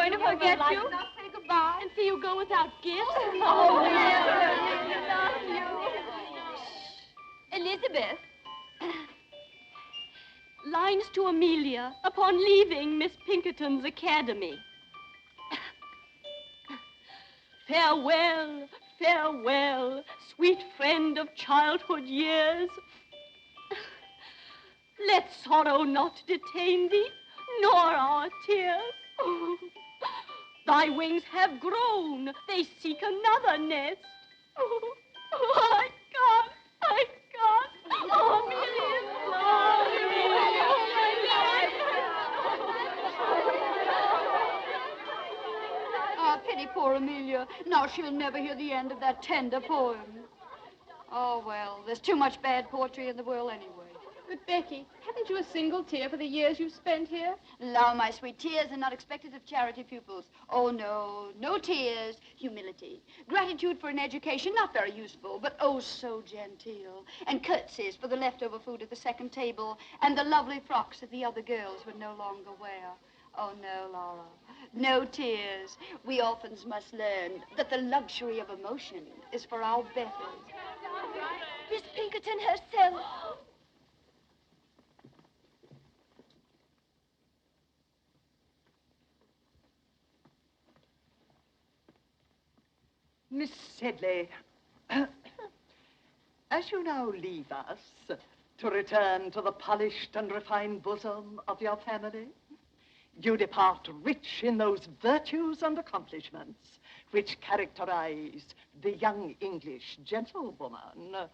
going to forget you? Not say goodbye. And see you go without gifts? Oh, not you. Elizabeth. Lines to Amelia upon leaving Miss Pinkerton's academy. Farewell, farewell, sweet friend of childhood years. Let sorrow not detain thee, nor our tears. Thy wings have grown, they seek another nest. I can't, I can't. Oh, Amelia. Ah, pity poor Amelia. Now she'll never hear the end of that tender poem. Oh, well, there's too much bad poetry in the world anyway. But, Becky, haven't you a single tear for the years you've spent here? Allow my sweet tears are not expected of charity pupils. Oh, no, no tears. Humility. Gratitude for an education not very useful, but oh, so genteel. And curtsies for the leftover food at the second table and the lovely frocks that the other girls would no longer wear. Oh, no, Laura. No tears. We orphans must learn that the luxury of emotion is for our betters. Miss Pinkerton herself. Miss Sedley, as you now leave us to return to the polished and refined bosom of your family, you depart rich in those virtues and accomplishments which characterize the young English gentlewoman.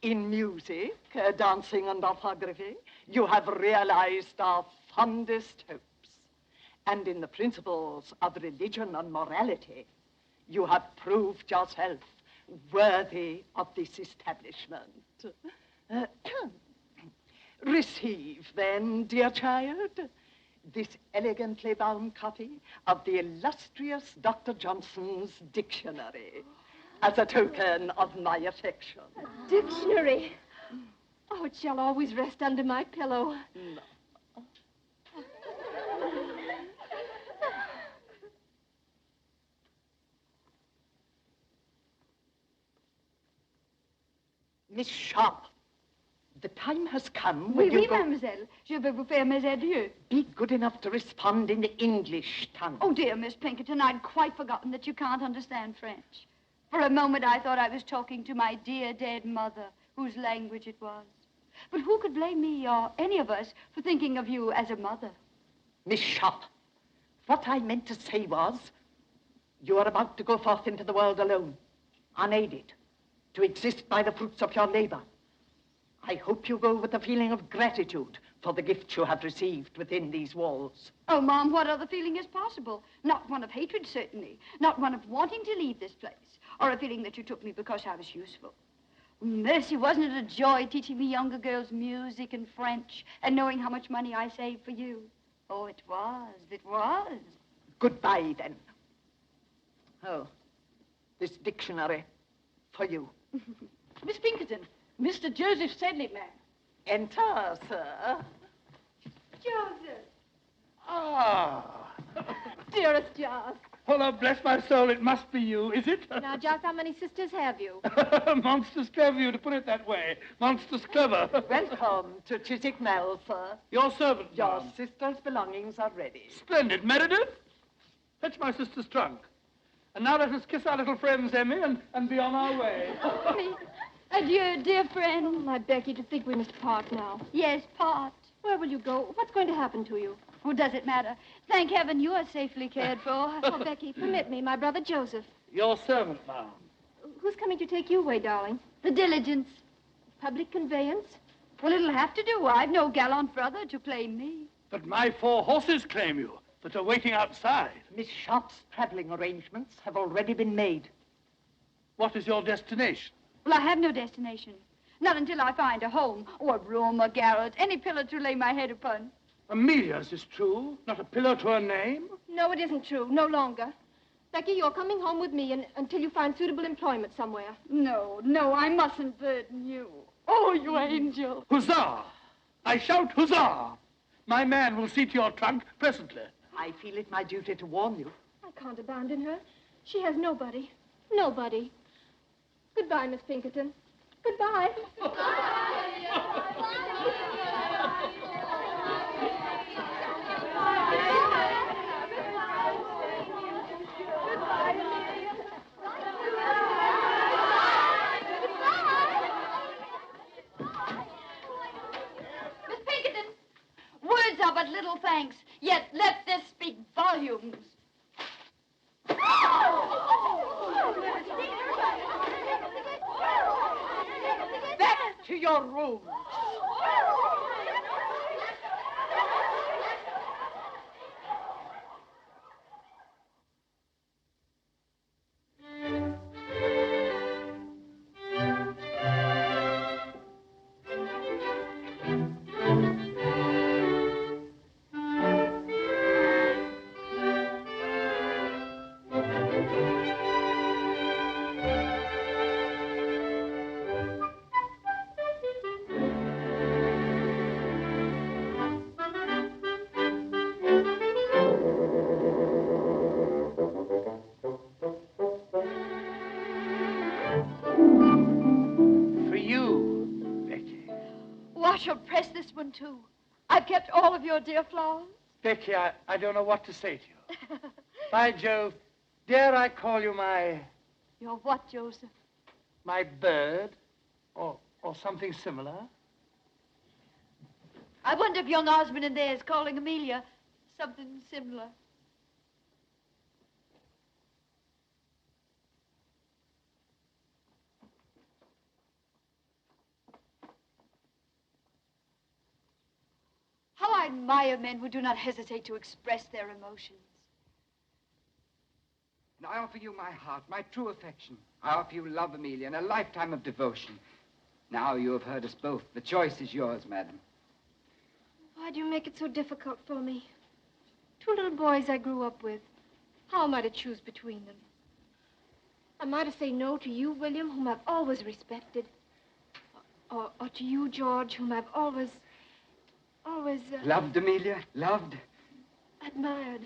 In music, dancing, and orthography, you have realized our fondest hopes. And in the principles of religion and morality, you have proved yourself worthy of this establishment. Receive, then, dear child, this elegantly bound copy of the illustrious Dr. Johnson's dictionary as a token of my affection. A dictionary? Oh, it shall always rest under my pillow. No. Miss Sharp, the time has come when Oui, mademoiselle. Je vais vous faire mes adieux. Be good enough to respond in the English tongue. Oh, dear Miss Pinkerton, I'd quite forgotten that you can't understand French. For a moment, I thought I was talking to my dear dead mother, whose language it was. But who could blame me or any of us for thinking of you as a mother? Miss Sharp, what I meant to say was, you are about to go forth into the world alone, unaided, to exist by the fruits of your labor. I hope you go with a feeling of gratitude for the gift you have received within these walls. Oh, Mom, what other feeling is possible? Not one of hatred, certainly. Not one of wanting to leave this place. Or a feeling that you took me because I was useful. Mercy, wasn't it a joy teaching the younger girls music and French and knowing how much money I saved for you? Oh, it was. It was. Goodbye, then. Oh, this dictionary for you. Miss Pinkerton, Mr. Joseph Sedley, ma'am. Enter, sir. Joseph. Ah. Dearest Jos. Well, bless my soul, it must be you, is it? Now, Jos, how many sisters have you? Monstrous clever you to put it that way. Monstrous clever. Welcome to Chiswick Mell, sir. Your servant, Your ma'am. sister's belongings are ready. Splendid. Meredith, fetch my sister's trunk. And now let us kiss our little friends, Emmy, and be on our way. Adieu, dear friend. Oh, my Becky, to think we must part now. Yes, part. Where will you go? What's going to happen to you? Oh, does it matter? Thank heaven you are safely cared for. Oh, Becky, permit me, my brother Joseph. Your servant, ma'am. Who's coming to take you away, darling? The diligence. Public conveyance? Well, it'll have to do. I've no gallant brother to claim me. But my 4 horses claim you, that are waiting outside. Miss Sharp's traveling arrangements have already been made. What is your destination? Well, I have no destination. Not until I find a home, or a room, a garret, any pillar to lay my head upon. Amelia's is true, not a pillar to her name. No, it isn't true. No longer. Becky, you're coming home with me until you find suitable employment somewhere. No, no, I mustn't burden you. Oh, you angel. Huzzah! I shout huzzah! My man will see to your trunk presently. I feel it my duty to warn you. I can't abandon her. She has nobody. Nobody. Goodbye, Miss Pinkerton. Goodbye. Miss Pinkerton, words are but little thanks, yet let this speak volumes. Back to your rooms. I shall press this one, too. I've kept all of your dear flowers. Becky, I don't know what to say to you. By Jove, dare I call you my... Your what, Joseph? My bird? Or something similar? I wonder if young Osmond in there is calling Amelia something similar. How I admire men who do not hesitate to express their emotions. And I offer you my heart, my true affection. I offer you love, Amelia, and a lifetime of devotion. Now you have heard us both. The choice is yours, madam. Why do you make it so difficult for me? Two little boys I grew up with. How am I to choose between them? Am I to say no to you, William, whom I've always respected? Or to you, George, whom I've always... Loved, Amelia, loved. admired.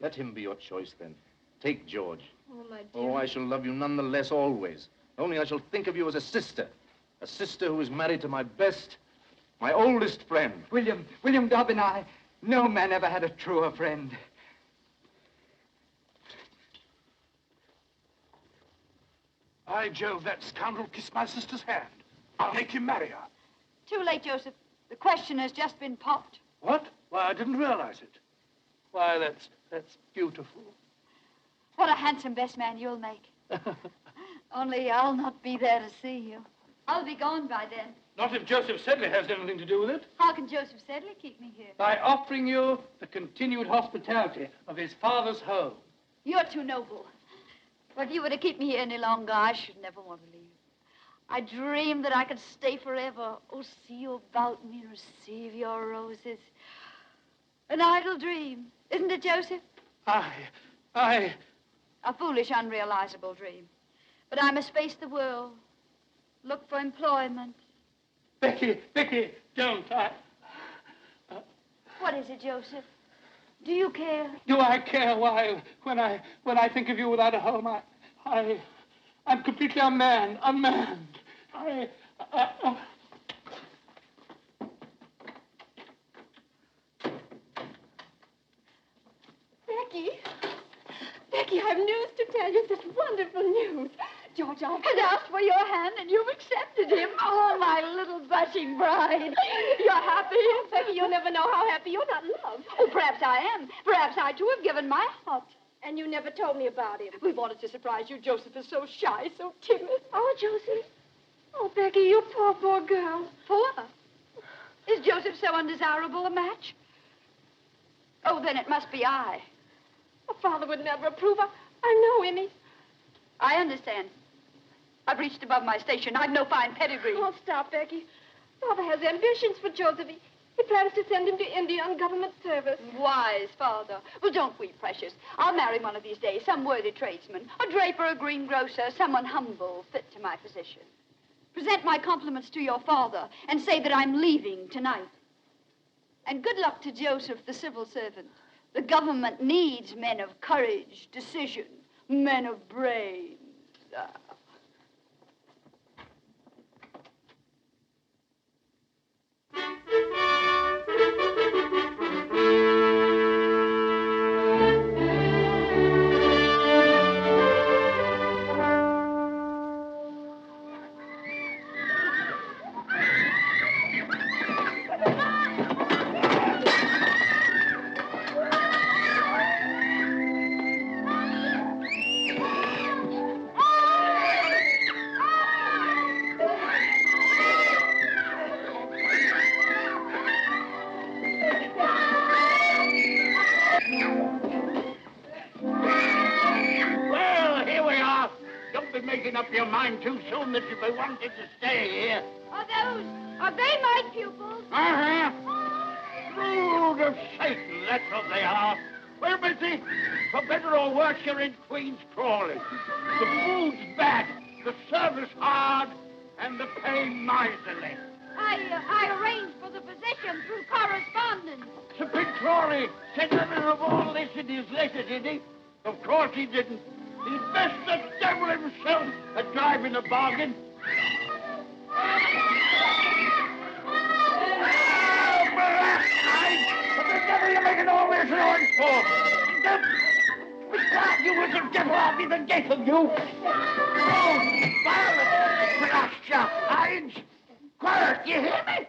Let him be your choice, then. Take George. Oh, my dear. Oh, I shall love you none the less always. Only I shall think of you as a sister who is married to my best, my oldest friend. William Dobbin, no man ever had a truer friend. By Jove, that scoundrel kissed my sister's hand. I'll make him marry her. Too late, Joseph. The question has just been popped. What? Why, I didn't realize it. Why, that's beautiful. What a handsome best man you'll make. Only I'll not be there to see you. I'll be gone by then. Not if Joseph Sedley has anything to do with it. How can Joseph Sedley keep me here? By offering you the continued hospitality of his father's home. You're too noble. But if you were to keep me here any longer, I should never want to leave. I dreamed that I could stay forever. Oh, see you about me and receive your roses. An idle dream, isn't it, Joseph? I... A foolish, unrealizable dream. But I must face the world, look for employment. Becky, don't. What is it, Joseph? Do you care? Do I care? Why, when I think of you without a home, I'm completely unmanned. Becky, I have news to tell you. Such wonderful news. George Had asked for your hand, and you've accepted him. Oh, my little blushing bride. You're happy? Becky, you'll never know how happy you're not in love. Oh, perhaps I am. Perhaps I, too, have given my heart. And you never told me about him. We wanted to surprise you. Joseph is so shy, so timid. Oh, Josie. Oh, Becky, you poor girl. Poor? Is Joseph so undesirable a match? Oh, then it must be I. Oh, Father would never approve. I know him. I understand. I've reached above my station. I've no fine pedigree. Oh, stop, Becky. Father has ambitions for Joseph. He plans to send him to India on government service. Wise father. Well, don't weep, precious. I'll marry one of these days, some worthy tradesman, a draper, a greengrocer, someone humble, fit to my position. Present my compliments to your father and say that I'm leaving tonight. And good luck to Joseph, the civil servant. The government needs men of courage, decision, men of brains. Your mind too soon that you'd be wanting to stay here. Are they my pupils? Uh-huh. Brood of Satan, that's what they are. Well, Missy, for better or worse, you're in Queen's Crawley. The food's bad, the service hard, and the pay miserly. I arranged for the position through correspondence. Sir Pig Crawley said nothing of all this in his letter, did he? Of course he didn't. He'd best the devil himself at driving a bargain. What the devil are you making all this noise for? You was the devil, I'll even death of you. Oh, violent, blast your hinds. Quiet, you hear me?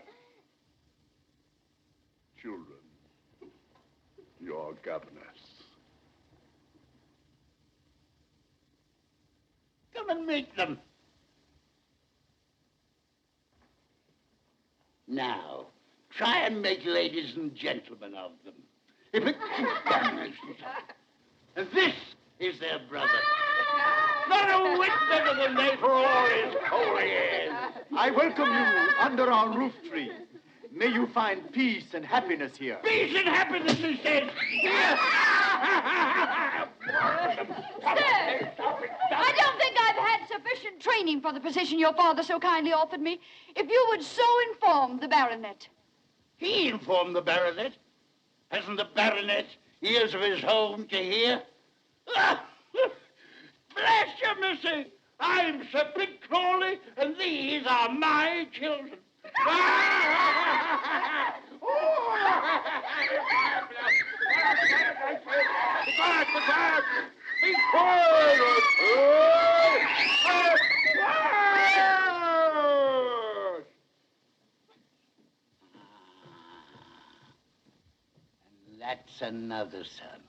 Children, your governess. Come and meet them. Now, try and make ladies and gentlemen of them. If it's and this is their brother. Not a whit better than they for all his holy years. I welcome you under our roof tree. May you find peace and happiness here. Peace and happiness, he says. Here. I don't think I've had sufficient training for the position your father so kindly offered me. If you would so inform the baronet. He informed the baronet? Hasn't the baronet ears of his home to hear? Bless you, missy. I'm Sir Pig Crawley, and these are my children. Quiet. Be quiet. And that's another son,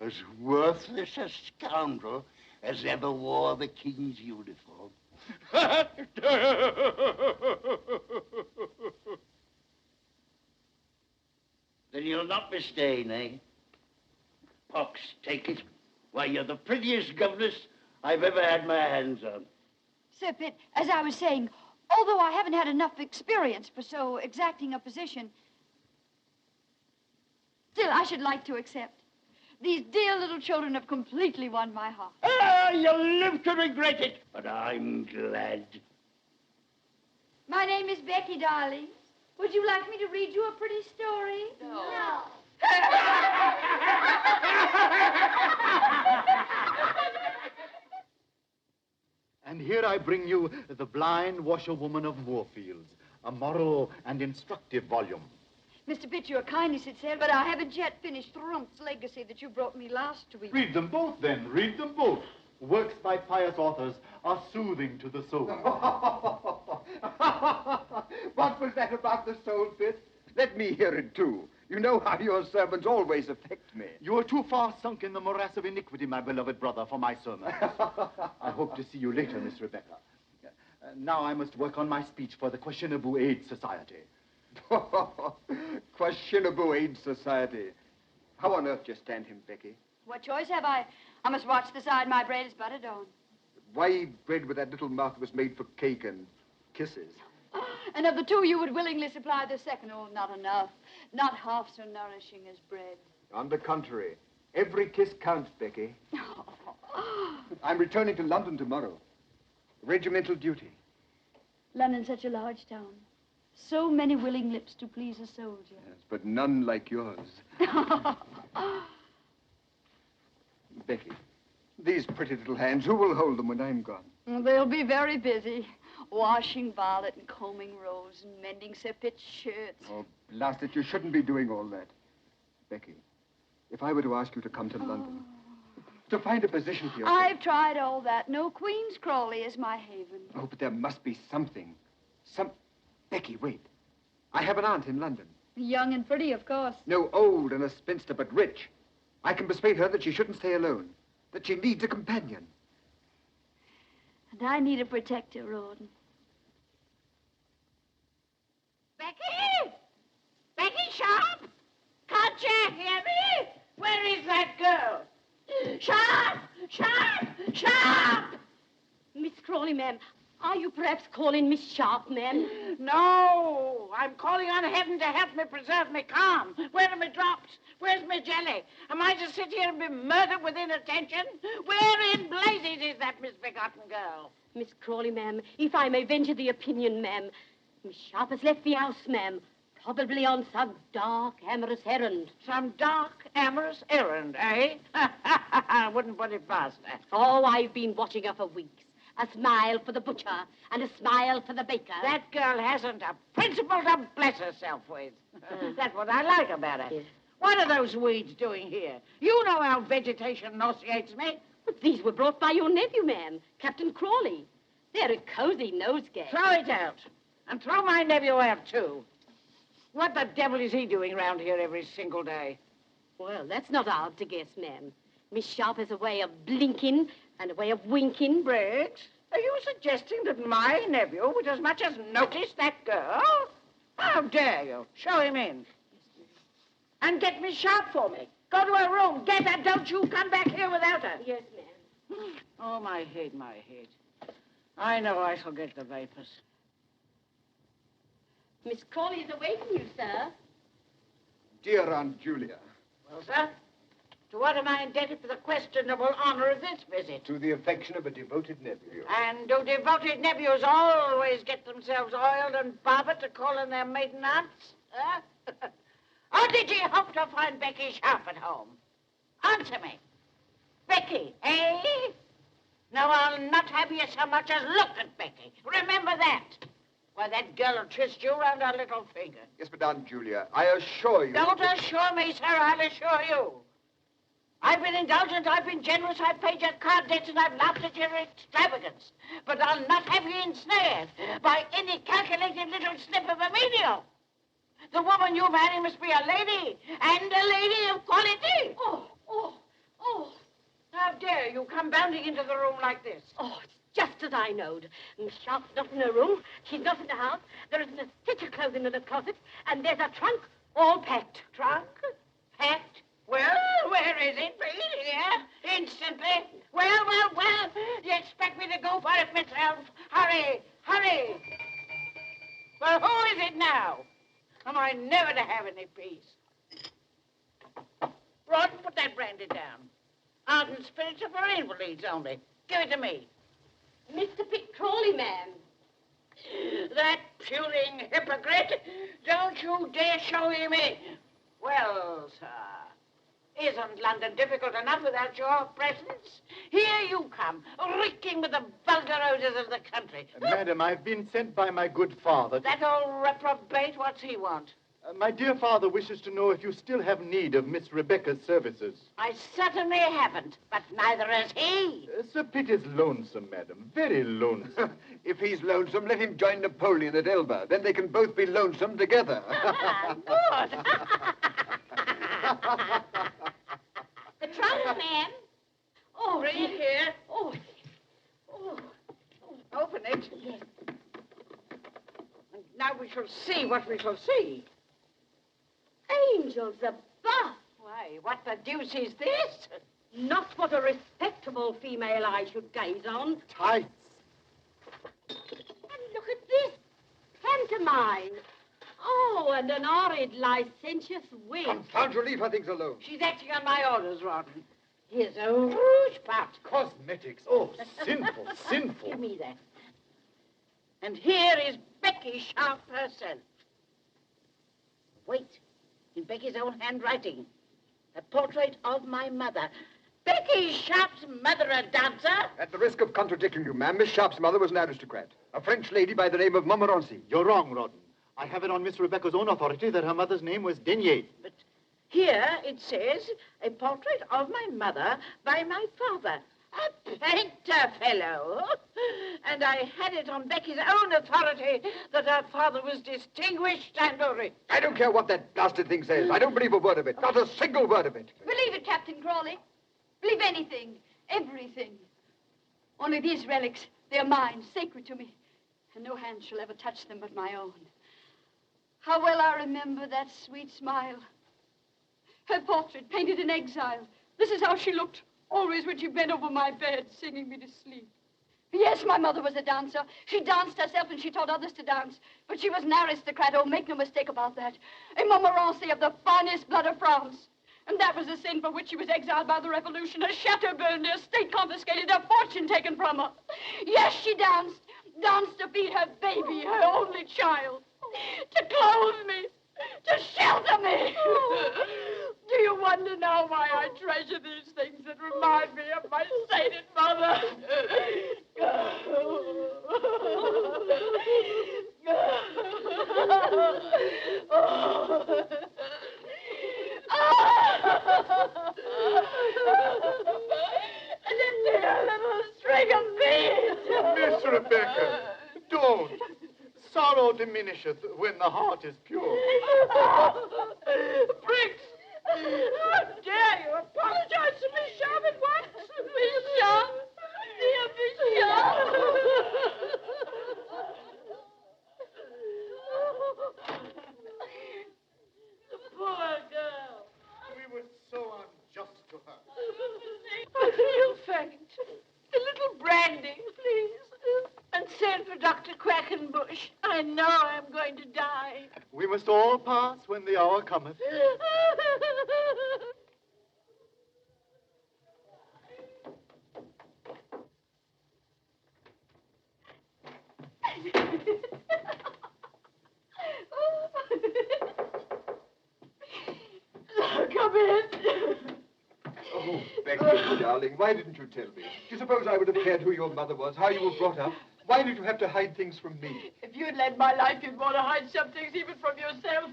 as worthless a scoundrel as ever wore the king's uniform. Then you'll not be staying, eh? Pox, take it. Why, you're the prettiest governess I've ever had my hands on. Sir Pitt, as I was saying, although I haven't had enough experience for so exacting a position, still, I should like to accept. These dear little children have completely won my heart. Ah, you'll live to regret it, but I'm glad. My name is Becky, darling. Would you like me to read you a pretty story? No. And here I bring you The Blind Washerwoman of Moorfields, a moral and instructive volume. Mr. Pitt, your kindness, it said, but I haven't yet finished Thrump's legacy that you brought me last week. Read them both, then. Read them both. Works by pious authors are soothing to the soul. What was that about the soul, Pitt? Let me hear it, too. You know how your sermons always affect me. You are too far sunk in the morass of iniquity, my beloved brother, for my sermon. I hope to see you later, Miss Rebecca. Now I must work on my speech for the Questionable Aid Society. Questionable Aid Society. How on earth do you stand him, Becky? What choice have I? I must watch the side my bread is buttered on. Why eat bread with that little mouth that was made for cake and kisses? And of the two, you would willingly supply the second. Oh, not enough. Not half so nourishing as bread. On the contrary, every kiss counts, Becky. I'm returning to London tomorrow. Regimental duty. London's such a large town. So many willing lips to please a soldier. Yes, but none like yours. Becky, these pretty little hands, who will hold them when I'm gone? They'll be very busy. Washing Violet and combing Rose and mending Sir Pitt's shirts. Oh, blast it, you shouldn't be doing all that. Becky, if I were to ask you to come to London, to find a position for yourself... I've tried all that. No Queen's Crawley is my haven. Oh, but there must be something. Becky, wait. I have an aunt in London. Young and pretty, of course. No, old and a spinster, but rich. I can persuade her that she shouldn't stay alone, that she needs a companion. And I need a protector, Rawdon. Becky? Becky Sharp? Can't you hear me? Where is that girl? Sharp! Sharp! Sharp! Miss Crawley, ma'am, are you perhaps calling Miss Sharp, ma'am? No, I'm calling on heaven to help me preserve me calm. Where are my drops? Where's my jelly? Am I to sit here and be murdered with inattention? Where in blazes is that misbegotten girl? Miss Crawley, ma'am, if I may venture the opinion, ma'am, Miss Sharp has left the house, ma'am, probably on some dark, amorous errand. Some dark, amorous errand, eh? I wouldn't put it past her. Oh, I've been watching her for weeks. A smile for the butcher and a smile for the baker. That girl hasn't a principle to bless herself with. That's what I like about her. Yes. What are those weeds doing here? You know how vegetation nauseates me. But these were brought by your nephew, ma'am, Captain Crawley. They're a cozy nosegay. Throw it out. And throw my nephew out, too. What the devil is he doing round here every single day? Well, that's not hard to guess, ma'am. Miss Sharp has a way of blinking and a way of winking. Briggs, are you suggesting that my nephew would as much as notice that girl? How dare you? Show him in. And get Miss Sharp for me. Go to her room. Get her. Don't you come back here without her. Yes, ma'am. Oh, my head, my head. I know I shall get the vapors. Miss Crawley is awaiting you, sir. Dear Aunt Julia. Well, sir, to what am I indebted for the questionable honor of this visit? To the affection of a devoted nephew. And do devoted nephews always get themselves oiled and barbered to call in their maiden aunts? Huh? Or did you hope to find Becky Sharp at home? Answer me. Becky, eh? No, I'll not have you so much as look at Becky. Remember that. Why, that girl will twist you round her little finger. Yes, but Aunt Julia, I assure you... Don't assure me, sir. I'll assure you. I've been indulgent, I've been generous, I've paid your card debts, and I've laughed at your extravagance. But I'll not have you ensnared by any calculated little snip of a menial. The woman you marry must be a lady, and a lady of quality. Oh. How dare you come bounding into the room like this? Oh, it's just as I knowed. Miss Sharp's not in her room. She's not in the house. There isn't a stitch of clothing in the closet. And there's a trunk all packed. Trunk? Packed? Well, where is it, please? Here? Instantly. Well. Do you expect me to go for it myself? Hurry. Well, who is it now? Am I never to have any peace? Rawdon, put that brandy down. Ardent spirits are for invalids only. Give it to me. Mr. Pitt Crawley, ma'am. That puling hypocrite! Don't you dare show him in. Well, sir, isn't London difficult enough without your presence? Here you come, reeking with the vulgar odors of the country. Madam, I've been sent by my good father. That old reprobate, what's he want? My dear father wishes to know if you still have need of Miss Rebecca's services. I certainly haven't, but neither has he. Sir Pitt is lonesome, madam. Very lonesome. If he's lonesome, let him join Napoleon at Elba. Then they can both be lonesome together. Good. The trunk, ma'am. Oh, bring it here. Oh. Open it. Yes. And now we shall see what we shall see. Angels above. Why, what the deuce is this? Not what a respectable female eye should gaze on. Tights. And look at this. Pantomime. Oh, and an horrid, licentious wig. Confound you, leave her things alone. She's acting on my orders, Rawdon. Here's a rouge pot. Cosmetics. Oh, sinful. Give me that. And here is Becky Sharp herself. Wait. In Becky's own handwriting. A portrait of my mother. Becky Sharp's mother a dancer? At the risk of contradicting you, ma'am, Miss Sharp's mother was an aristocrat. A French lady by the name of Montmorency. You're wrong, Rawdon. I have it on Miss Rebecca's own authority that her mother's name was Denier. But here it says, a portrait of my mother by my father. A painter fellow. And I had it on Becky's own authority that her father was distinguished and rich. I don't care what that blasted thing says. I don't believe a word of it. Not a single word of it. Believe it, Captain Crawley. Believe anything, everything. Only these relics, they're mine, sacred to me. And no hand shall ever touch them but my own. How well I remember that sweet smile. Her portrait, painted in exile. This is how she looked, always when she bent over my bed, singing me to sleep. Yes, my mother was a dancer. She danced herself and she taught others to dance. But she was an aristocrat, oh, make no mistake about that. A Montmorency of the finest blood of France. And that was the sin for which she was exiled by the revolution. Her chateau burned, her estate confiscated, her fortune taken from her. Yes, she danced. Danced to feed her baby, her only child. To clothe me. To shelter me. Do you wonder now why I treasure these things that remind me of my sainted mother? And a dear little string of beads. Miss Rebecca, don't. Sorrow diminisheth when the heart is pure. Briggs! How dare you apologize to Miss Sharp at once? Miss Sharp! Dear Miss Sharp! The poor girl. We were so unjust to her. I feel faint. A little brandy, please. And send for Dr. Quackenbush. I know I'm going to die. We must all pass when the hour cometh. Come in. Oh, Becky, darling, why didn't you tell me? Do you suppose I would have cared who your mother was, how you were brought up? Why did you have to hide things from me? If you'd led my life, you'd want to hide some things even from yourself.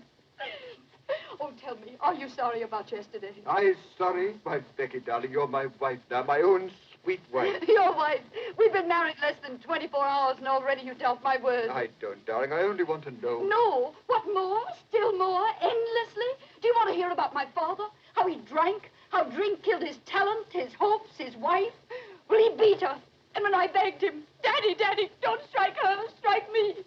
Oh, tell me, are you sorry about yesterday? I sorry? Why, Becky, darling, you're my wife now, my own sweet wife. Your wife. We've been married less than 24 hours, and already you doubt my word. I don't, darling. I only want to know. No. What more? Still more? Endlessly? Do you want to hear about my father? How he drank? How drink killed his talent, his hopes, his wife? Well, he beat her. And when I begged him, Daddy, Daddy, don't strike her, strike me.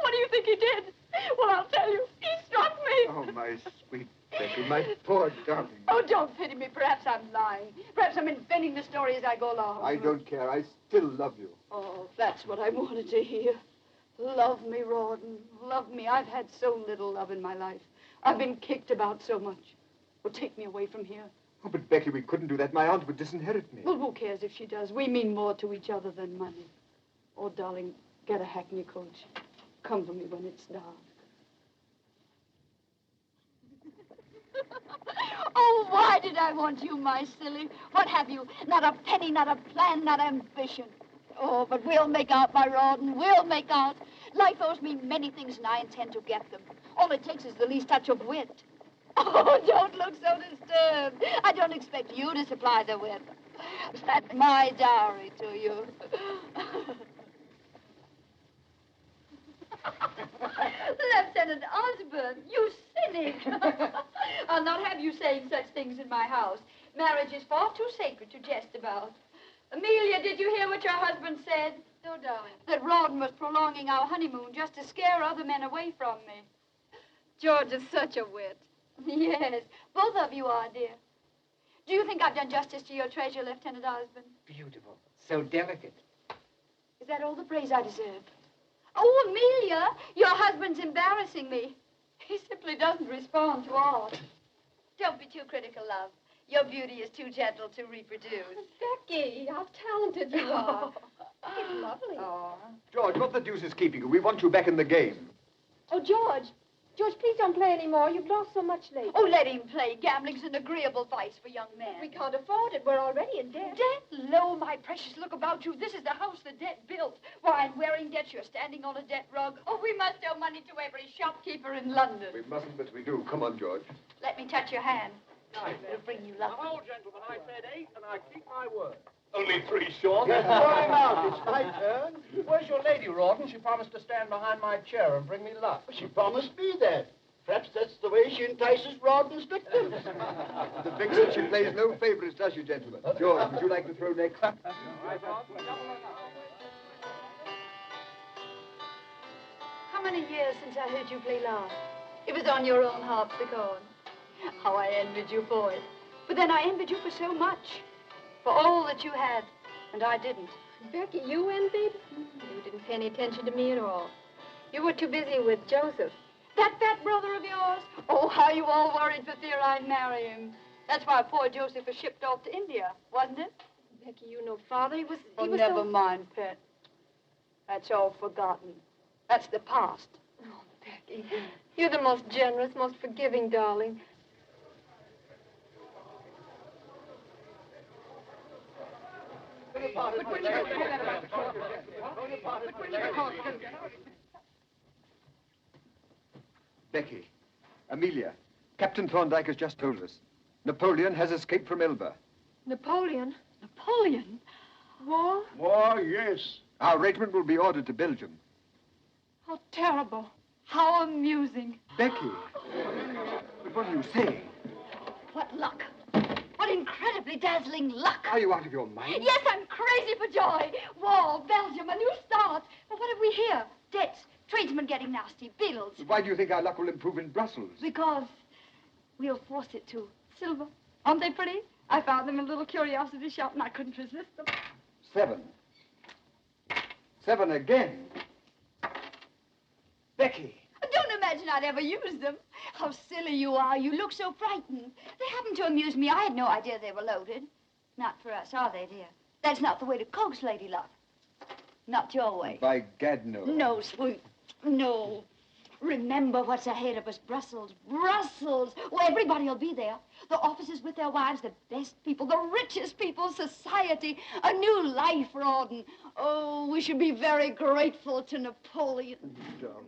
What do you think he did? Well, I'll tell you. He struck me. Oh, my sweet Becky, my poor darling. Oh, don't pity me. Perhaps I'm lying. Perhaps I'm inventing the story as I go along. I don't care. I still love you. Oh, that's what I wanted to hear. Love me, Rawdon. Love me. I've had so little love in my life. I've been kicked about so much. Well, take me away from here. Oh, but Becky, we couldn't do that. My aunt would disinherit me. Well, who cares if she does? We mean more to each other than money. Oh, darling, get a hackney coach. Come for me when it's dark. Oh, why did I want you, my silly? What have you? Not a penny, not a plan, not ambition. Oh, but we'll make out, my Rawdon. We'll make out. Life owes me many things, and I intend to get them. All it takes is the least touch of wit. Oh, don't look so disturbed. I don't expect you to supply the wit. That's my dowry to you. Lieutenant Osborne, you cynic. I'll not have you saying such things in my house. Marriage is far too sacred to jest about. Amelia, did you hear what your husband said? No, darling. That Rawdon was prolonging our honeymoon just to scare other men away from me. George is such a wit. Yes, both of you are, dear. Do you think I've done justice to your treasure, Lieutenant Osborne? Beautiful. So delicate. Is that all the praise I deserve? Oh, Amelia, your husband's embarrassing me. He simply doesn't respond to art. Don't be too critical, love. Your beauty is too gentle to reproduce. Becky, how talented you are. He's lovely. George, what the deuce is keeping you? We want you back in the game. Oh, George, George, please don't play anymore. You've lost so much lately. Oh, let him play. Gambling's an agreeable vice for young men. We can't afford it. We're already in debt. Debt? Lo, my precious, look about you. This is the house the debt built. Why, and wearing debt, you're standing on a debt rug. Oh, we must owe money to every shopkeeper in London. We mustn't, but we do. Come on, George. Let me touch your hand. It'll bring you luck. Now, gentlemen, I said 8, and I keep my word. Only 3 short. Yes, I'm out. It's my turn. Where's your lady, Rawdon? She promised to stand behind my chair and bring me luck. She promised me that. Perhaps that's the way she entices Rawdon's victims. The vixen, she plays no favorites, does she, gentlemen? George, would you like to throw next? How many years since I heard you play last? It was on your own harpsichord. How I envied you for it. But then I envied you for so much. For all that you had, and I didn't. Becky, you envied? You didn't pay any attention to me at all. You were too busy with Joseph. That fat brother of yours? Oh, how you all worried for fear I'd marry him. That's why poor Joseph was shipped off to India, wasn't it? Becky, you know Father, he was Never so... mind, pet. That's all forgotten. That's the past. Oh, Becky, you're the most generous, most forgiving darling. Becky, Amelia, Captain Thorndyke has just told us. Napoleon has escaped from Elba. Napoleon? Napoleon? War? War, yes. Our regiment will be ordered to Belgium. How terrible. How amusing. Becky, but what are you saying? What luck. What incredibly dazzling luck. Are you out of your mind? Yes, I'm crazy for joy. War, Belgium, a new start. But what have we here? Debts, tradesmen getting nasty, bills. Why do you think our luck will improve in Brussels? Because we'll force it to. Silver. Aren't they pretty? I found them in a little curiosity shop and I couldn't resist them. 7. 7 again. Becky. Don't imagine I'd ever use them. How silly you are. You look so frightened. They happened to amuse me. I had no idea they were loaded. Not for us, are they, dear? That's not the way to coax lady luck. Not your way. By gad, no. No, sweet. No. Remember what's ahead of us. Brussels. Brussels. Oh, everybody will be there. The officers with their wives, the best people, the richest people, society. A new life, Rawdon. Oh, we should be very grateful to Napoleon. Darling.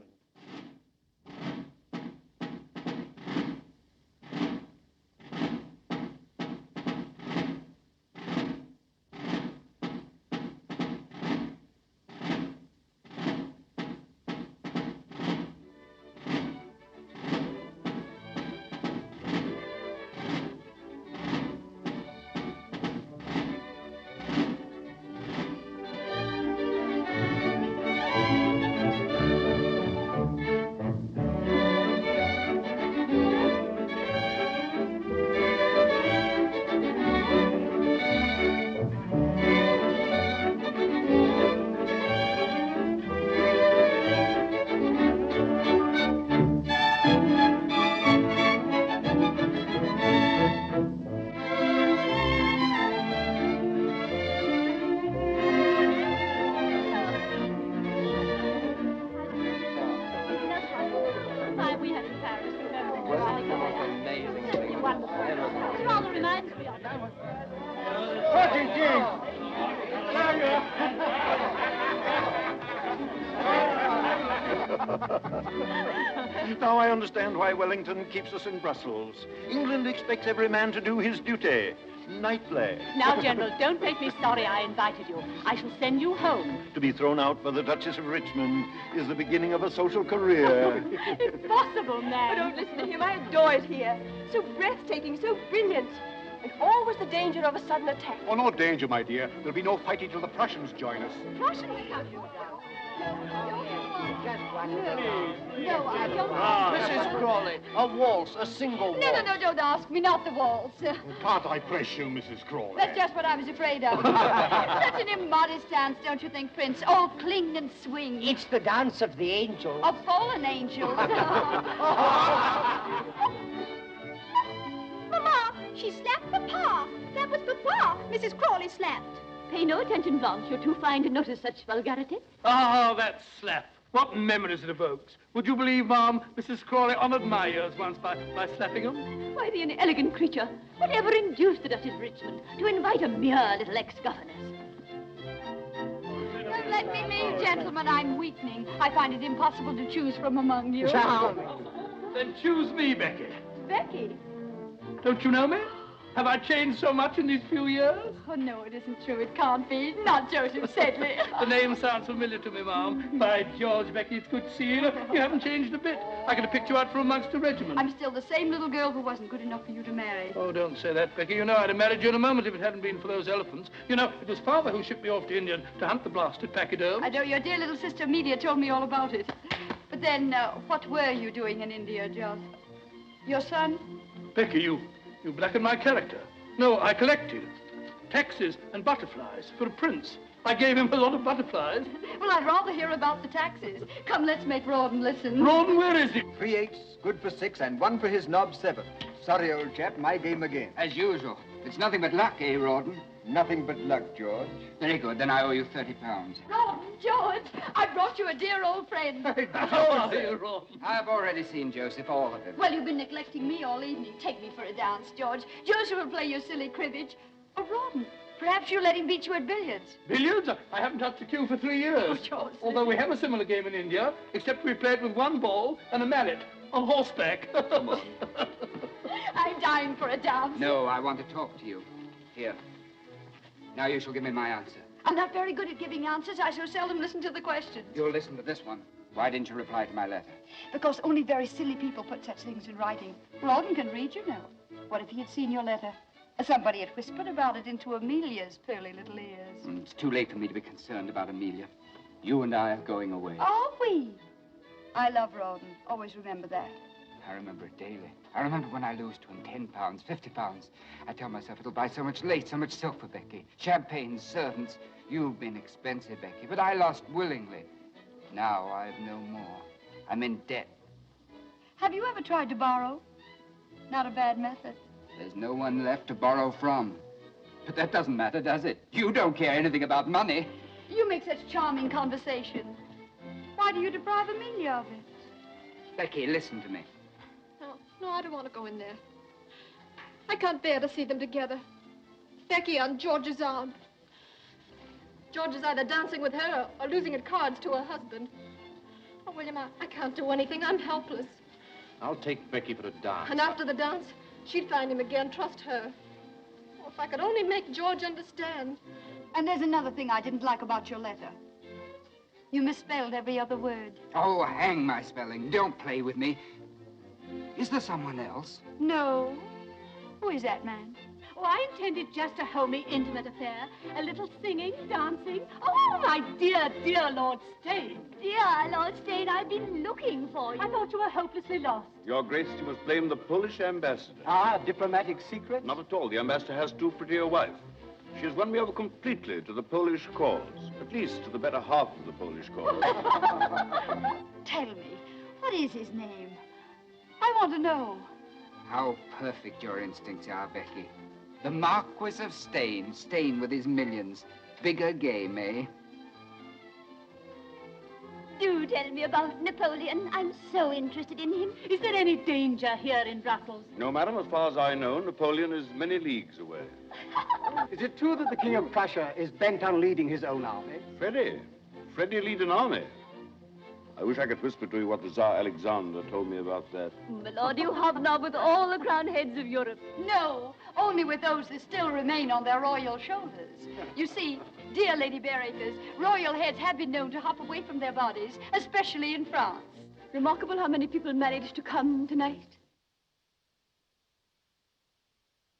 Now I understand why Wellington keeps us in Brussels. England expects every man to do his duty. Nightly. Now, General, don't make me sorry I invited you. I shall send you home. To be thrown out by the Duchess of Richmond is the beginning of a social career. Impossible, man. Oh, don't listen to him. I adore it here. So breathtaking, so brilliant. And always the danger of a sudden attack. Oh, no danger, my dear. There'll be no fighting till the Prussians join us. Prussians? No, I don't. Mrs. Crawley, a waltz, a single waltz. No, don't ask me. Not the waltz. Can't I press you, Mrs. Crawley? That's just what I was afraid of. Such an immodest dance, don't you think, Prince? Oh, cling and swing. It's the dance of the angels. Of fallen angels. Mama, she slapped Papa. That was Papa Mrs. Crawley slapped. Pay no attention, Blanche. You're too fine to notice such vulgarity. Oh, that slap. What memories it evokes. Would you believe, Ma'am, Mrs. Crawley honoured my ears once by slapping them? Why, the inelegant creature, whatever induced it at his Richmond to invite a mere little ex-governess? Let me be, gentlemen. I'm weakening. I find it impossible to choose from among you. Charming. Then choose me, Becky. Becky? Don't you know me? Have I changed so much in these few years? Oh, no, it isn't true. It can't be. Not Joseph Sedley. The name sounds familiar to me, Ma'am. By George, Becky, it's good to see you. You haven't changed a bit. I could have picked you out from amongst a regiment. I'm still the same little girl who wasn't good enough for you to marry. Oh, don't say that, Becky. You know I'd have married you in a moment if it hadn't been for those elephants. You know, it was Father who shipped me off to India to hunt the blasted pachyderm. I know your dear little sister Amelia told me all about it. But then, what were you doing in India, Jos? Your son? Becky, you blackened my character. No, I collected taxes and butterflies for a prince. I gave him a lot of butterflies. Well, I'd rather hear about the taxes. Come, let's make Rawdon listen. Rawdon, where is he? 3 8s, good for 6, and 1 for his knob 7. Sorry, old chap, my game again. As usual. It's nothing but luck, eh, Rawdon? Nothing but luck, George. Very good. Then I owe you £30. Rawdon, George, I brought you a dear old friend. How are you, Rawdon? I've already seen Joseph, all of him. Well, you've been neglecting me all evening. Take me for a dance, George. Joseph will play your silly cribbage. Oh, Rawdon, perhaps you'll let him beat you at billiards. Billiards? I haven't touched a cue for 3 years. Oh, George. Although we have a similar game in India, except we play it with 1 ball and a mallet on horseback. I'm dying for a dance. No, I want to talk to you. Here. Now you shall give me my answer. I'm not very good at giving answers. I so seldom listen to the questions. You'll listen to this one. Why didn't you reply to my letter? Because only very silly people put such things in writing. Rawdon can read, you know. What if he had seen your letter? Somebody had whispered about it into Amelia's pearly little ears. It's too late for me to be concerned about Amelia. You and I are going away. Are we? I love Rawdon. Always remember that. I remember it daily. I remember when I lose to him £10, £50. I tell myself it'll buy so much lace, so much silk for Becky. Champagne, servants. You've been expensive, Becky, but I lost willingly. Now I've no more. I'm in debt. Have you ever tried to borrow? Not a bad method. There's no one left to borrow from. But that doesn't matter, does it? You don't care anything about money. You make such charming conversation. Why do you deprive Amelia of it? Becky, listen to me. No, I don't want to go in there. I can't bear to see them together. Becky on George's arm. George is either dancing with her or losing at cards to her husband. Oh, William, I can't do anything. I'm helpless. I'll take Becky for a dance. And after the dance, she'd find him again. Trust her. Oh, if I could only make George understand. And there's another thing I didn't like about your letter. You misspelled every other word. Oh, hang my spelling. Don't play with me. Is there someone else? No. Who is that man? Oh, I intended just a homely, intimate affair. A little singing, dancing. Oh, my dear, dear Lord Stane. Dear Lord Stane, I've been looking for you. I thought you were hopelessly lost. Your Grace, you must blame the Polish ambassador. Ah, diplomatic secret? Not at all. The ambassador has too pretty a wife. She has won me over completely to the Polish cause. At least to the better half of the Polish cause. Tell me, what is his name? I want to know. How perfect your instincts are, Becky. The Marquis of Stane, Stane with his millions. Bigger game, eh? Do tell me about Napoleon. I'm so interested in him. Is there any danger here in Brussels? No, madam, as far as I know, Napoleon is many leagues away. Is it true that the King of Prussia is bent on leading his own army? Freddie lead an army. I wish I could whisper to you what the Tsar Alexander told me about that. My lord, you hobnob with all the crowned heads of Europe. No, only with those that still remain on their royal shoulders. You see, dear Lady Bearacres, royal heads have been known to hop away from their bodies, especially in France. Remarkable how many people managed to come tonight.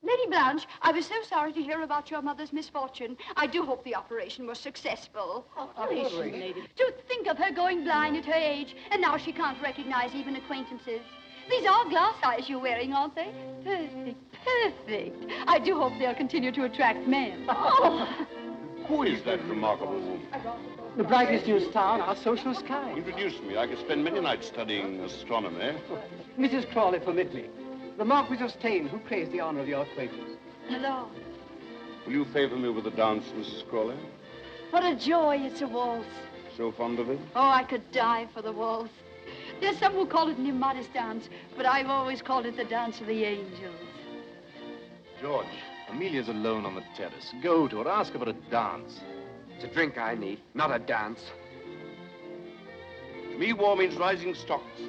Lady Blanche, I was so sorry to hear about your mother's misfortune. I do hope the operation was successful. Operation, lady. To think of her going blind at her age, and now she can't recognize even acquaintances. These are glass eyes you're wearing, aren't they? Perfect, perfect. I do hope they'll continue to attract men. Oh. Who is that remarkable woman? The brightest new star in our social sky. Introduce me. I could spend many nights studying astronomy. Mrs. Crawley, permit me. The Marquis of Stane, who craves the honor of your acquaintance. Hello. Will you favor me with a dance, Mrs. Crawley? What a joy it's a waltz. So fond of it? Oh, I could die for the waltz. There's some who call it an immodest dance, but I've always called it the dance of the angels. George, Amelia's alone on the terrace. Go to her, ask her for a dance. It's a drink I need, not a dance. To me, war means rising stocks.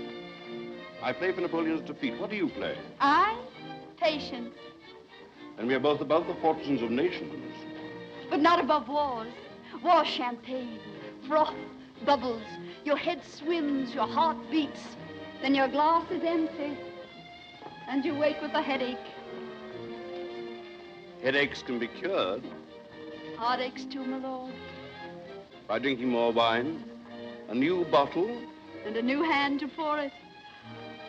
I play for Napoleon's defeat. What do you play? I? Patience. And we are both above the fortunes of nations. But not above wars. War champagne, froth, bubbles. Your head swims, your heart beats. Then your glass is empty. And you wake with a headache. Headaches can be cured. Heartaches too, my lord. By drinking more wine, a new bottle. And a new hand to pour it.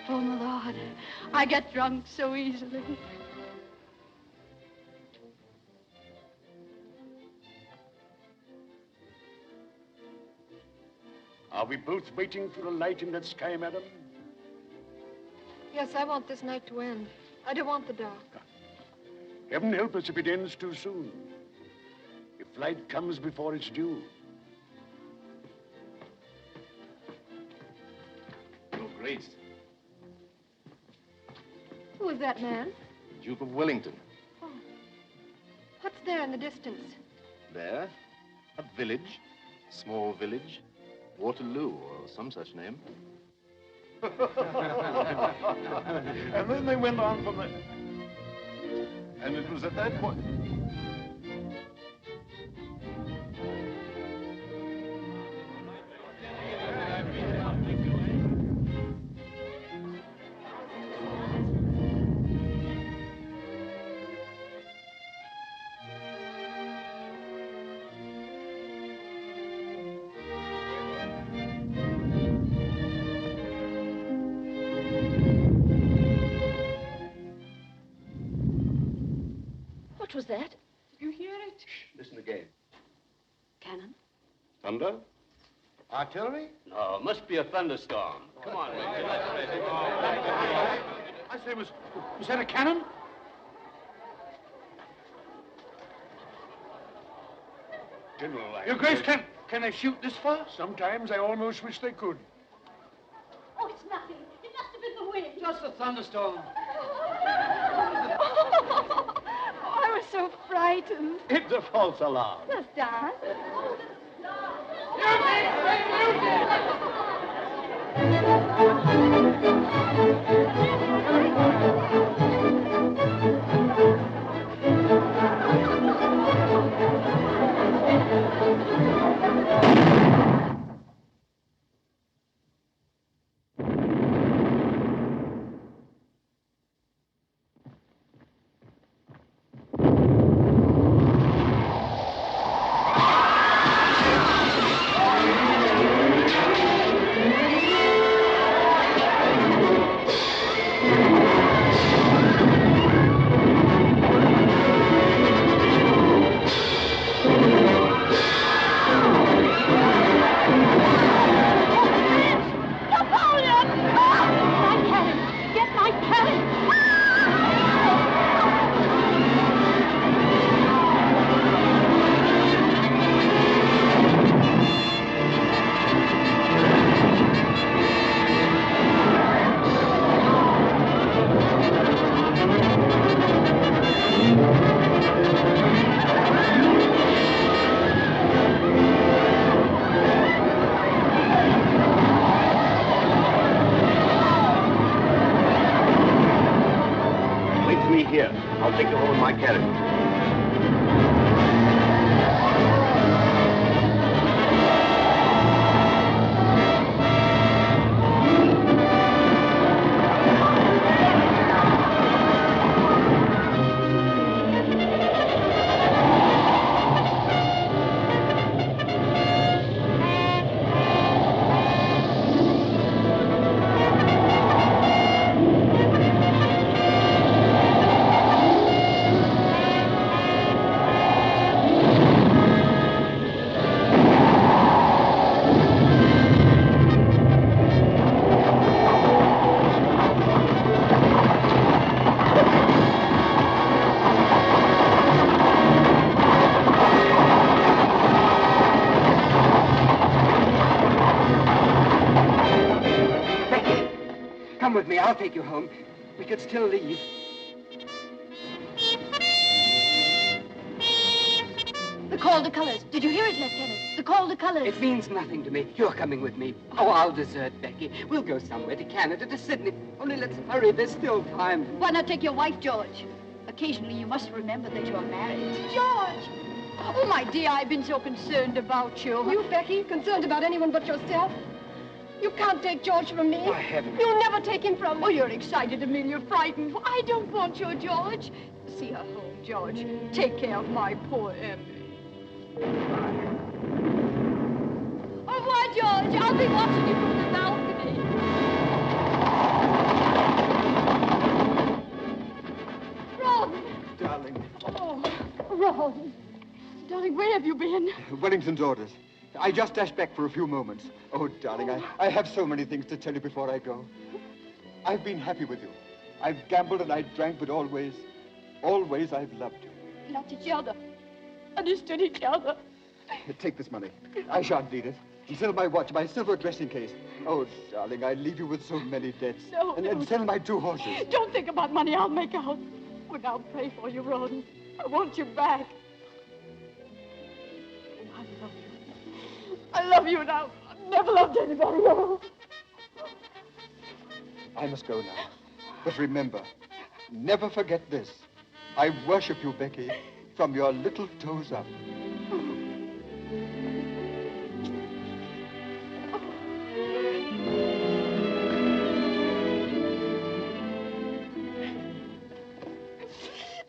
Oh, my lord, I get drunk so easily. Are we both waiting for a light in that sky, madam? Yes, I want this night to end. I don't want the dark. Heaven help us if it ends too soon. If light comes before it's due. Your Grace, Who is that man? Duke of Wellington. Oh. What's there in the distance? There, a village, small village, Waterloo, or some such name. And then they went on from there. And it was at that point... What was that? You hear it? Shh, listen again. Cannon? Thunder? Artillery? No, must be a thunderstorm. Come on, Rick. I say, was that a cannon? General, Your Grace, can they shoot this far? Sometimes I almost wish they could. Oh, it's nothing. It must have been the wind. Just a thunderstorm. Oh, I was so frightened. It's a false alarm. Let's dance. Here, I'll take you home in my carriage. take you home. We could still leave. The call to colors. Did you hear it, Lieutenant? The call to colors. It means nothing to me. You're coming with me. Oh, I'll desert Becky. We'll go somewhere, to Canada, to Sydney. Only let's hurry. There's still time. Why not take your wife, George? Occasionally, you must remember that you're married. George! Oh, my dear, I've been so concerned about you. You, Becky, concerned about anyone but yourself? You can't take George from me. I haven't. You'll never take him from me. Oh, you're excited, Amelia, frightened. I don't want you, George. See her home, George. Take care of my poor Emmy. Au revoir, George. I'll be watching you from the balcony. Ron! Darling. Oh, Ron. Darling, where have you been? Wellington's orders. I just dashed back for a few moments. Oh, darling, I have so many things to tell you before I go. I've been happy with you. I've gambled and I drank, but always I've loved you. Loved each other. Understood each other. Take this money. I shan't need it. And sell my watch, my silver dressing case. Oh, darling, I leave you with so many debts. No. And sell my 2 horses. Don't think about money. I'll make out. Look, I'll pray for you, Ron. I want you back. I love you now. I've never loved anybody else. I must go now. But remember, never forget this. I worship you, Becky, from your little toes up.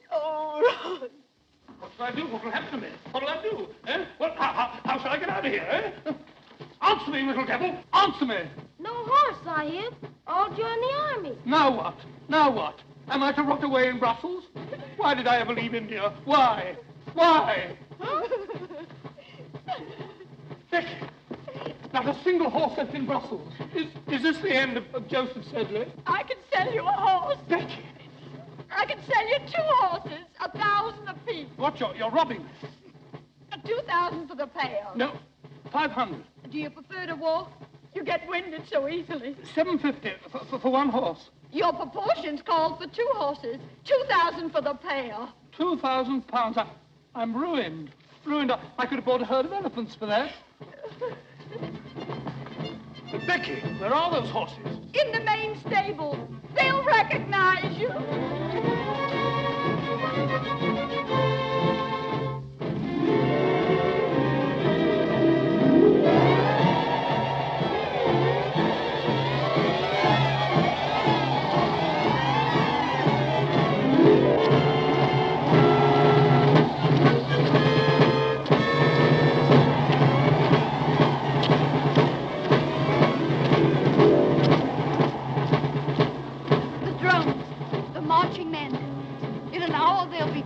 Oh, Ron. What shall I do? What will happen to me? What will I do? Eh? How shall I get out of here, eh? Answer me, little devil! Answer me! No horse, Sahib. I'll join the army. Now what? Now what? Am I to rot away in Brussels? Why did I ever leave India? Why? Why? Becky, not a single horse left in Brussels. Is this the end of Joseph Sedley? I can sell you a horse. Becky! I can sell you 2 horses, 1,000 apiece. What, you're robbing me? 2,000 for the pail. No, 500. Do you prefer to walk? You get winded so easily. 750 for 1 horse. Your proportions called for 2 horses. 2,000 for the pail. £2,000. I'm ruined. Ruined. I could have bought a herd of elephants for that. But Becky, where are those horses? In the main stable. They'll recognize you.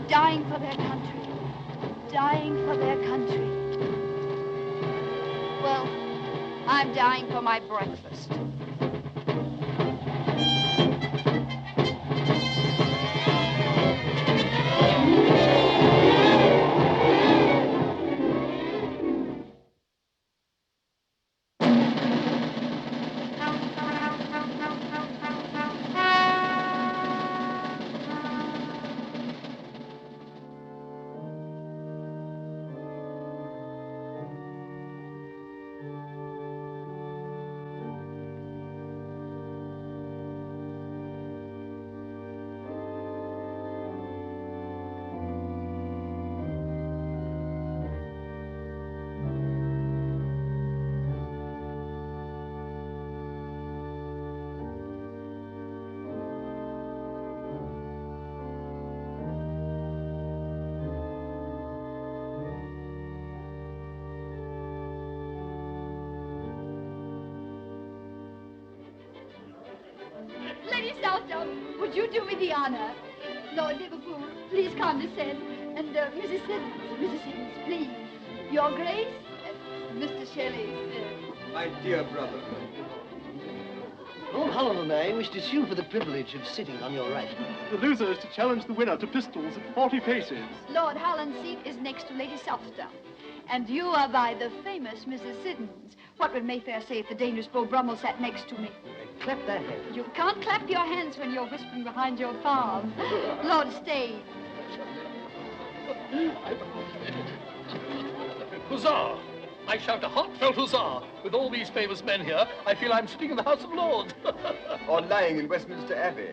Dying for their country. Dying for their country. Well, I'm dying for my breakfast. Would you do me the honor? Lord Liverpool, please condescend. And Mrs. Simmons, please. Your Grace, Mr. Shelley. My dear brother. Lord Holland and I wish to sue for the privilege of sitting on your right. The loser is to challenge the winner to pistols at 40 paces. Lord Holland's seat is next to Lady Southdown. And you are by the famous Mrs. Siddons. What would Mayfair say if the dangerous Beau Brummel sat next to me? Clap their hands. You can't clap your hands when you're whispering behind your palm. Lord Stane. Huzzah! I shout a heartfelt huzzah. With all these famous men here, I feel I'm sitting in the House of Lords. Or lying in Westminster Abbey.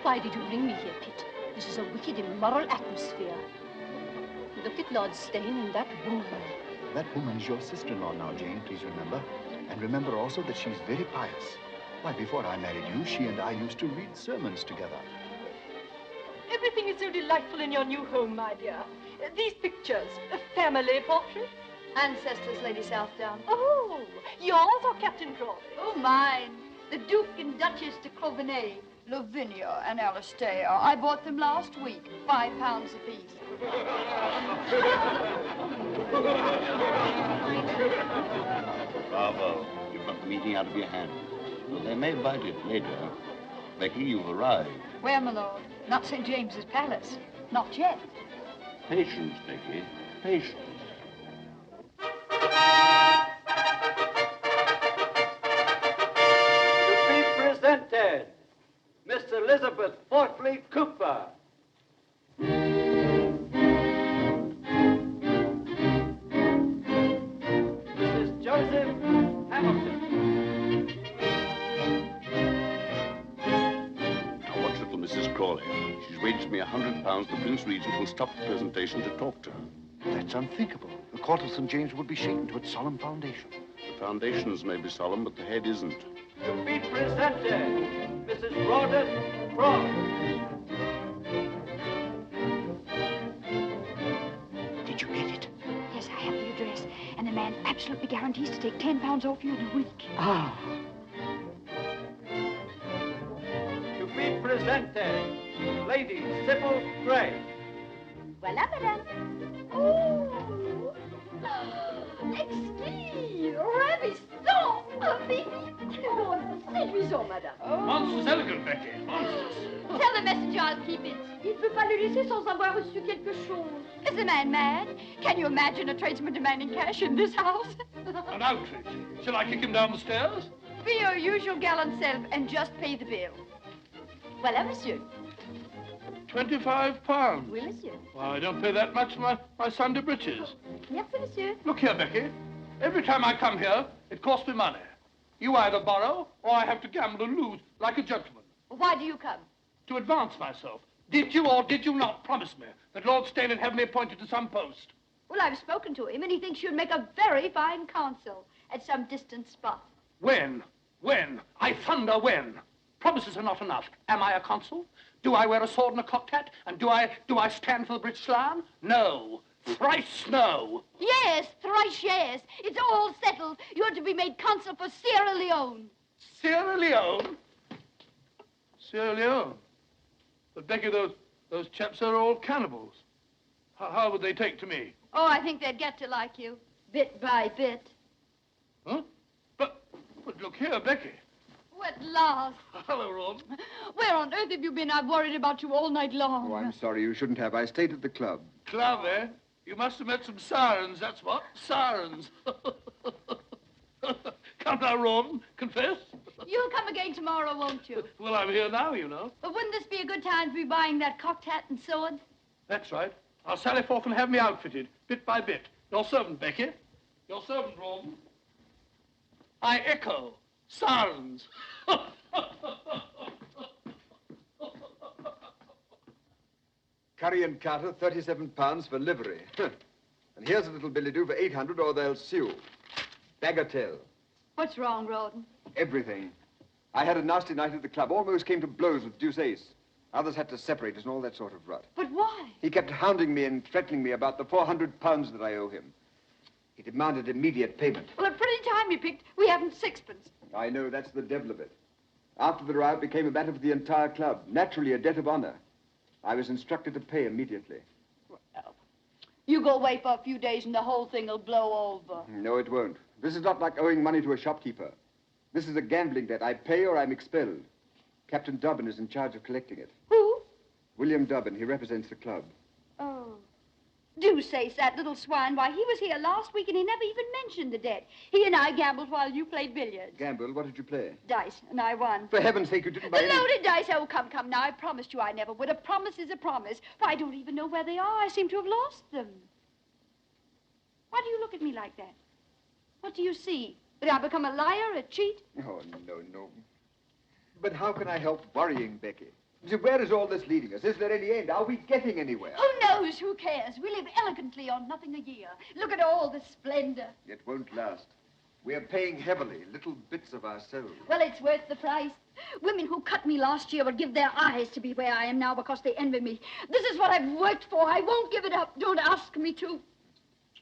Why did you bring me here, Pitt? This is a wicked, immoral atmosphere. Look at Lord Stane and that woman. That woman's your sister-in-law now, Jane, please remember. And remember also that she's very pious. Why, before I married you, she and I used to read sermons together. Everything is so delightful in your new home, my dear. These pictures, family portraits. Ancestors, Lady Southdown. Oh, yours or Captain Crawley? Oh, mine. The Duke and Duchess de Clovenay, Lavinia and Alistair. I bought them last week, £5 apiece. Bravo. You've got the meeting out of your hands. Well, they may bite it later. Becky, you've arrived. Where, my lord? Not St. James's Palace. Not yet. Patience, Becky. Patience. To be presented, Miss Elizabeth Portley Cooper. Mrs. Joseph Hamilton. Now, watch little Mrs. Crawley. She's waged me £100 the Prince Regent will stop the presentation to talk to her. That's unthinkable. The court of St. James would be shaken to its solemn foundation. The foundations may be solemn, but the head isn't. To be presented, Mrs. Rawdon Frost. Did you get it? Yes, I have the address. And the man absolutely guarantees to take £10 off you in a week. Ah. To be presented, Lady Sybil Gray. Voilà, madame. Oh! Exquis! Ravissant! Oh, séduisant, madame. Monstrous elegant, Becky. Monstrous. Tell the messenger I'll keep it. Il ne peut pas le laisser sans avoir reçu quelque chose. Is the man mad? Can you imagine a tradesman demanding cash in this house? An outrage. Shall I kick him down the stairs? Be your usual gallant self and just pay the bill. Voilà, monsieur. £25. Oui, monsieur. Well, I don't pay that much for my Sunday breeches. Merci, monsieur. Look here, Becky. Every time I come here, it costs me money. You either borrow, or I have to gamble and lose, like a gentleman. Why do you come? To advance myself. Did you or did you not promise me that Lord Stane would have me appointed to some post? Well, I've spoken to him, and he thinks you'd make a very fine consul at some distant spot. When? When? I thunder when? Promises are not enough. Am I a consul? Do I wear a sword and a cocked hat? And do I stand for the British Lion? No. Thrice no. Yes, thrice yes. It's all settled. You're to be made consul for Sierra Leone. Sierra Leone? Sierra Leone? But Becky, those chaps are all cannibals. How would they take to me? Oh, I think they'd get to like you, bit by bit. Huh? But look here, Becky. Oh, at last. Hello, Ron. Where on earth have you been? I've worried about you all night long. Oh, I'm sorry. You shouldn't have. I stayed at the club. Club, eh? You must have met some sirens, that's what. Sirens. Come now, Ron. Confess. You'll come again tomorrow, won't you? Well, I'm here now, you know. But wouldn't this be a good time to be buying that cocked hat and sword? That's right. I'll sally forth and have me outfitted, bit by bit. Your servant, Becky. Your servant, Ron. I echo. Sirens. Curry and Carter, £37 for livery. And here's a little billet-doux for 800 or they'll sue. Bagatelle. What's wrong, Rawdon? Everything. I had a nasty night at the club. Almost came to blows with Deuce Ace. Others had to separate us and all that sort of rot. But why? He kept hounding me and threatening me about the £400 that I owe him. He demanded immediate payment. Well, a pretty time you picked. We haven't sixpence. I know, that's the devil of it. After the row, it became a matter for the entire club. Naturally, a debt of honor. I was instructed to pay immediately. Well, you go away for a few days and the whole thing will blow over. No, it won't. This is not like owing money to a shopkeeper. This is a gambling debt. I pay or I'm expelled. Captain Dobbin is in charge of collecting it. Who? William Dubbin. He represents the club. Oh. Do say, that little swine. Why, he was here last week and he never even mentioned the debt. He and I gambled while you played billiards. Gamble? What did you play? Dice, and I won. For heaven's sake, you didn't buy The any... loaded dice. Oh, come now. I promised you I never would. A promise is a promise. Why, I don't even know where they are. I seem to have lost them. Why do you look at me like that? What do you see? Did I become a liar, a cheat? Oh, no. But how can I help worrying, Becky? So where is all this leading us? Is there any end? Are we getting anywhere? Who knows? Who cares? We live elegantly on nothing a year. Look at all the splendor. It won't last. We're paying heavily, little bits of our souls. Well, it's worth the price. Women who cut me last year would give their eyes to be where I am now because they envy me. This is what I've worked for. I won't give it up. Don't ask me to.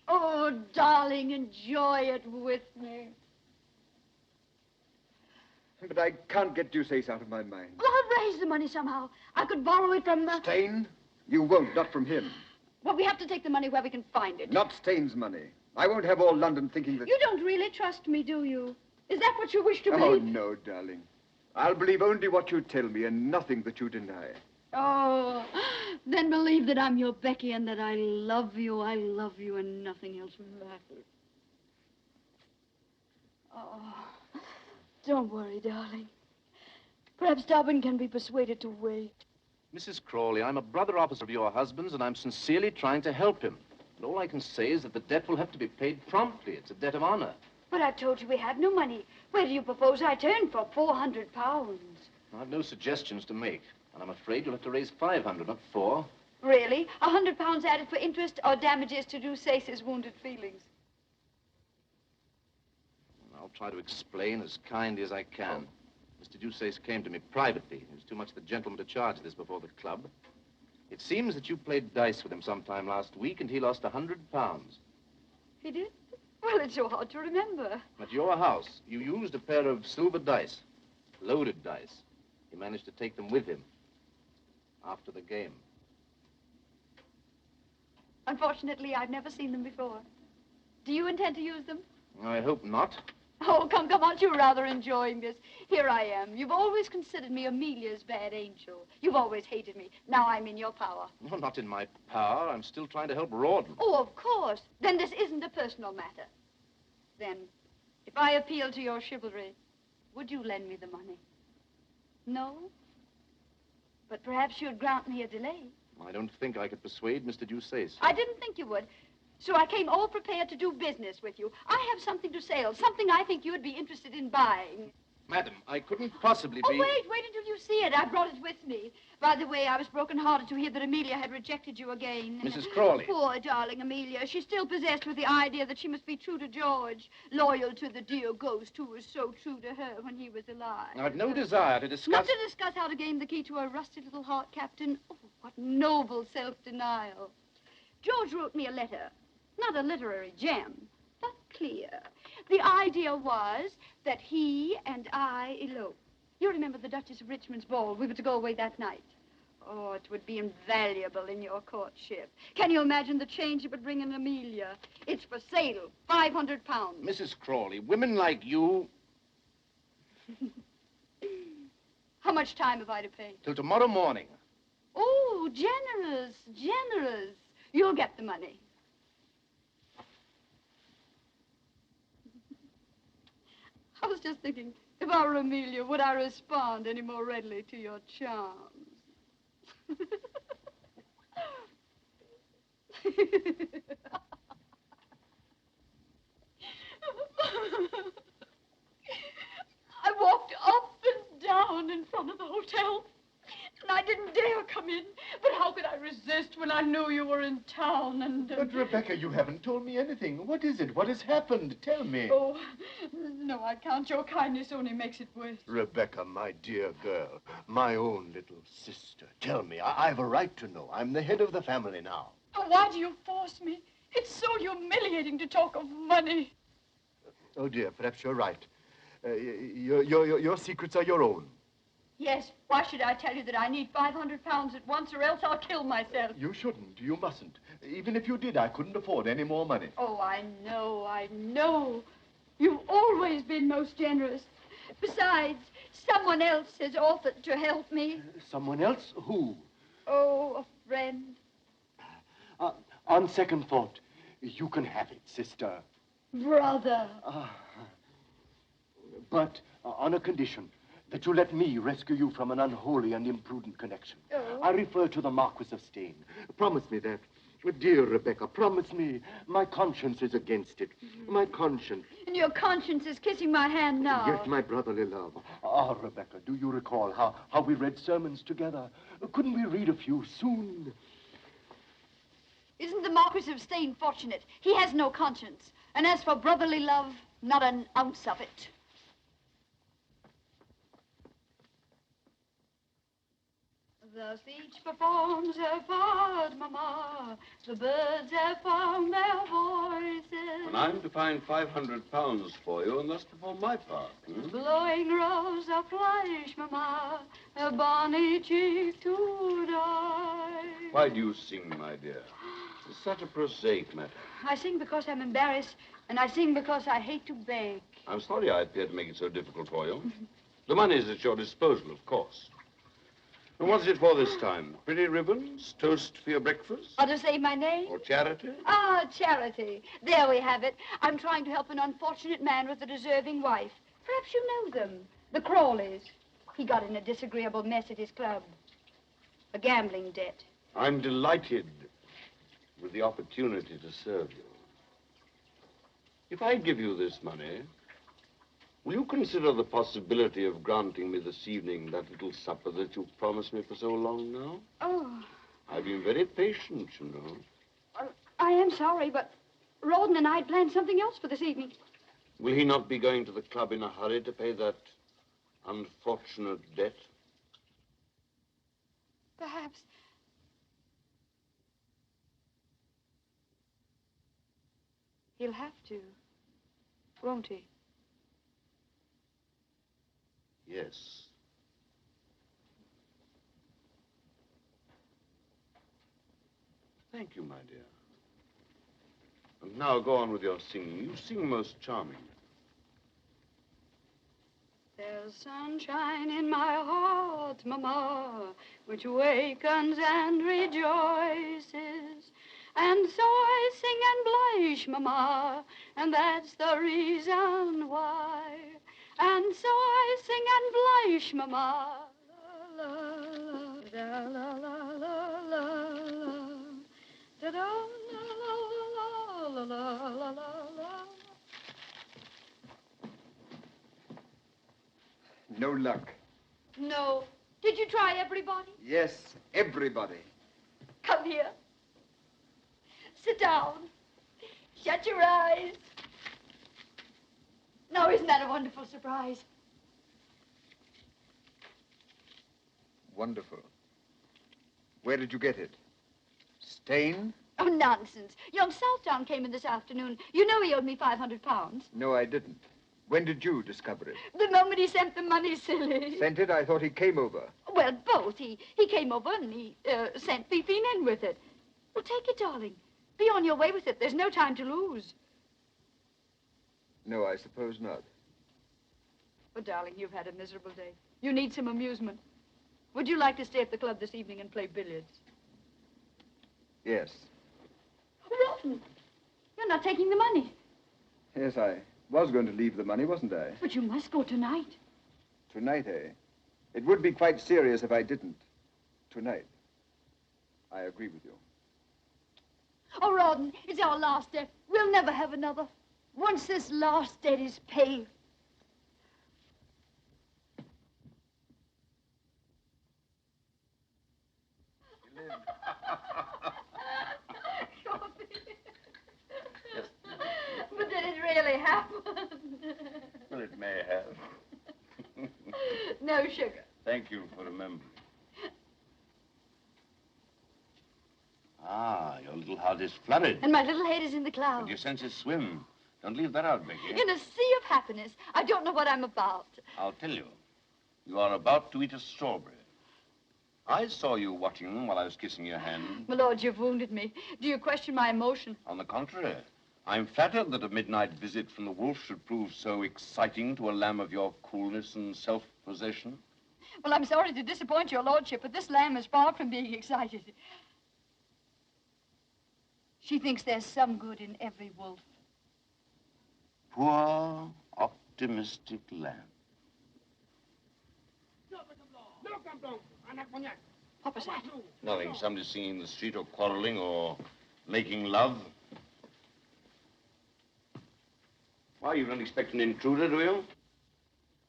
Oh, darling, enjoy it with me. But I can't get Dusace out of my mind. Well, I'll raise the money somehow. I could borrow it from... Stain? You won't, not from him. Well, we have to take the money where we can find it. Not Stain's money. I won't have all London thinking that... You don't really trust me, do you? Is that what you wish to Oh, believe? no, darling. I'll believe only what you tell me and nothing that you deny. Oh, then believe that I'm your Becky and that I love you, and nothing else matters. Oh, don't worry, darling. Perhaps Dubbin can be persuaded to wait. Mrs. Crawley, I'm a brother officer of your husband's, and I'm sincerely trying to help him. And all I can say is that the debt will have to be paid promptly. It's a debt of honor. But I've told you we have no money. Where do you propose I turn for 400 pounds? I've no suggestions to make, and I'm afraid you'll have to raise 500, not 4. Really? 100 pounds added for interest or damages to Dusace's wounded feelings? I'll try to explain as kindly as I can. Mr. Dusace came to me privately. He was too much the gentleman to charge this before the club. It seems that you played dice with him sometime last week, and he lost 100 pounds. He did? Well, it's so hard to remember. At your house, you used a pair of silver dice, loaded dice. He managed to take them with him after the game. Unfortunately, I've never seen them before. Do you intend to use them? I hope not. Oh, come, aren't you rather enjoying this? Here I am. You've always considered me Amelia's bad angel. You've always hated me. Now I'm in your power. No, not in my power. I'm still trying to help Rawdon. Oh, of course. Then this isn't a personal matter. Then, if I appeal to your chivalry, would you lend me the money? No? But perhaps you'd grant me a delay. I don't think I could persuade Mr. Dusace. I didn't think you would. So I came all prepared to do business with you. I have something to sell, something I think you'd be interested in buying. Madam, I couldn't possibly be... Oh, wait until you see it. I brought it with me. By the way, I was broken-hearted to hear that Amelia had rejected you again. Mrs. Crawley. Poor darling Amelia. She's still possessed with the idea that she must be true to George, loyal to the dear ghost who was so true to her when he was alive. I've no desire to discuss... Not to discuss how to gain the key to her rusty little heart, Captain. Oh, what noble self-denial. George wrote me a letter. Not a literary gem, but clear. The idea was that he and I elope. You remember the Duchess of Richmond's ball? We were to go away that night. Oh, it would be invaluable in your courtship. Can you imagine the change it would bring in Amelia? It's for sale, 500 pounds. Mrs. Crawley, women like you... How much time have I to pay? Till tomorrow morning. Oh, generous. You'll get the money. I was just thinking, if I were Amelia, would I respond any more readily to your charms? I walked up and down in front of the hotel, and I didn't dare come in. But how could I resist when I knew you were in town and... But, Rebecca, you haven't told me anything. What is it? What has happened? Tell me. Oh, no, I can't. Your kindness only makes it worse. Rebecca, my dear girl, my own little sister. Tell me, I've a right to know. I'm the head of the family now. Oh, why do you force me? It's so humiliating to talk of money. Oh, dear, perhaps you're right. Your secrets are your own. Yes, why should I tell you that I need 500 pounds at once or else I'll kill myself? You shouldn't. You mustn't. Even if you did, I couldn't afford any more money. Oh, I know. You've always been most generous. Besides, someone else has offered to help me. Someone else? Who? Oh, a friend. On second thought, you can have it, sister. Brother. But on a condition that you let me rescue you from an unholy and imprudent connection. Oh. I refer to the Marquis of Stane. Promise me that. Dear Rebecca, promise me. My conscience is against it. My conscience. And your conscience is kissing my hand now. Yes, my brotherly love. Rebecca, do you recall how we read sermons together? Couldn't we read a few soon? Isn't the Marquis of Stane fortunate? He has no conscience. And as for brotherly love, not an ounce of it. Thus each performs her part, Mamma. The birds have found their voices. And I'm to find £500 for you and thus perform my part. Blowing rose of flesh, Mamma. A bonny cheek to die. Why do you sing, my dear? It's such a prosaic matter. I sing because I'm embarrassed, and I sing because I hate to beg. I'm sorry I appear to make it so difficult for you. The money is at your disposal, of course. And what's it for this time? Pretty ribbons? Toast for your breakfast? Or to say my name? Or charity? Ah, charity. There we have it. I'm trying to help an unfortunate man with a deserving wife. Perhaps you know them. The Crawleys. He got in a disagreeable mess at his club. A gambling debt. I'm delighted with the opportunity to serve you. If I give you this money, will you consider the possibility of granting me this evening that little supper that you've promised me for so long now? Oh. I've been very patient, you know. I am sorry, but Rawdon and I had planned something else for this evening. Will he not be going to the club in a hurry to pay that unfortunate debt? Perhaps. He'll have to, won't he? Yes. Thank you, my dear. And now go on with your singing. You sing most charmingly. There's sunshine in my heart, Mama, which wakens and rejoices. And so I sing and blush, Mama, and that's the reason why. And so I sing and blush, Mama. La, la, la, la, la, la, la, da, da, la, la, la, la, la, la, la. No luck. No. Did you try everybody? Yes, everybody. Come here. Sit down. Shut your eyes. Now, isn't that a wonderful surprise? Wonderful. Where did you get it? Stane? Oh, nonsense. Young Southdown came in this afternoon. You know he owed me £500. No, I didn't. When did you discover it? The moment he sent the money, silly. Sent it? I thought he came over. Well, both. He came over and he sent Fifine in with it. Well, take it, darling. Be on your way with it. There's no time to lose. No, I suppose not. But, darling, you've had a miserable day. You need some amusement. Would you like to stay at the club this evening and play billiards? Yes. Rotten. You're not taking the money. Yes, I was going to leave the money, wasn't I? But you must go tonight. Tonight, eh? It would be quite serious if I didn't. Tonight. I agree with you. Oh, Rawdon, it's our last debt. We'll never have another. Once this last debt is paid. But did it really happen? Well, it may have. No sugar. Thank you for remembering. Ah, your little heart is flooded. And my little head is in the clouds. And your senses swim. Don't leave that out, Becky. In a sea of happiness. I don't know what I'm about. I'll tell you. You are about to eat a strawberry. I saw you watching them while I was kissing your hand. My lord, you've wounded me. Do you question my emotion? On the contrary, I'm flattered that a midnight visit from the wolf should prove so exciting to a lamb of your coolness and self-possession. Well, I'm sorry to disappoint your lordship, but this lamb is far from being excited. She thinks there's some good in every wolf. Poor, optimistic lamb. What was that? Nothing. Somebody singing in the street or quarreling or making love. Why, you don't expect an intruder, do you?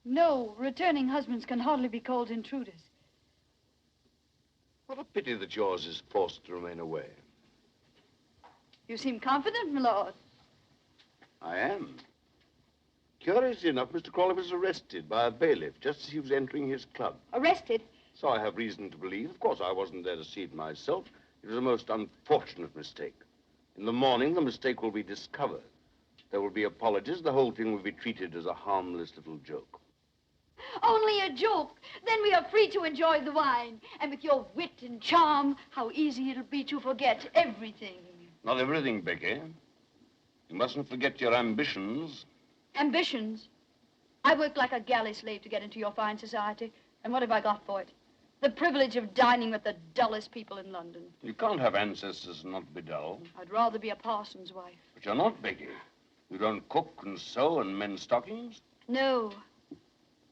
No, returning husbands can hardly be called intruders. What a pity that yours is forced to remain away. You seem confident, my lord. I am. Curiously enough, Mr. Crawley was arrested by a bailiff just as he was entering his club. Arrested? So I have reason to believe. Of course, I wasn't there to see it myself. It was a most unfortunate mistake. In the morning, the mistake will be discovered. There will be apologies. The whole thing will be treated as a harmless little joke. Only a joke. Then we are free to enjoy the wine. And with your wit and charm, how easy it'll be to forget everything. Not everything, Becky. You mustn't forget your ambitions. Ambitions? I worked like a galley slave to get into your fine society. And what have I got for it? The privilege of dining with the dullest people in London. You can't have ancestors and not be dull. I'd rather be a parson's wife. But you're not, Becky. You don't cook and sew and mend stockings. No.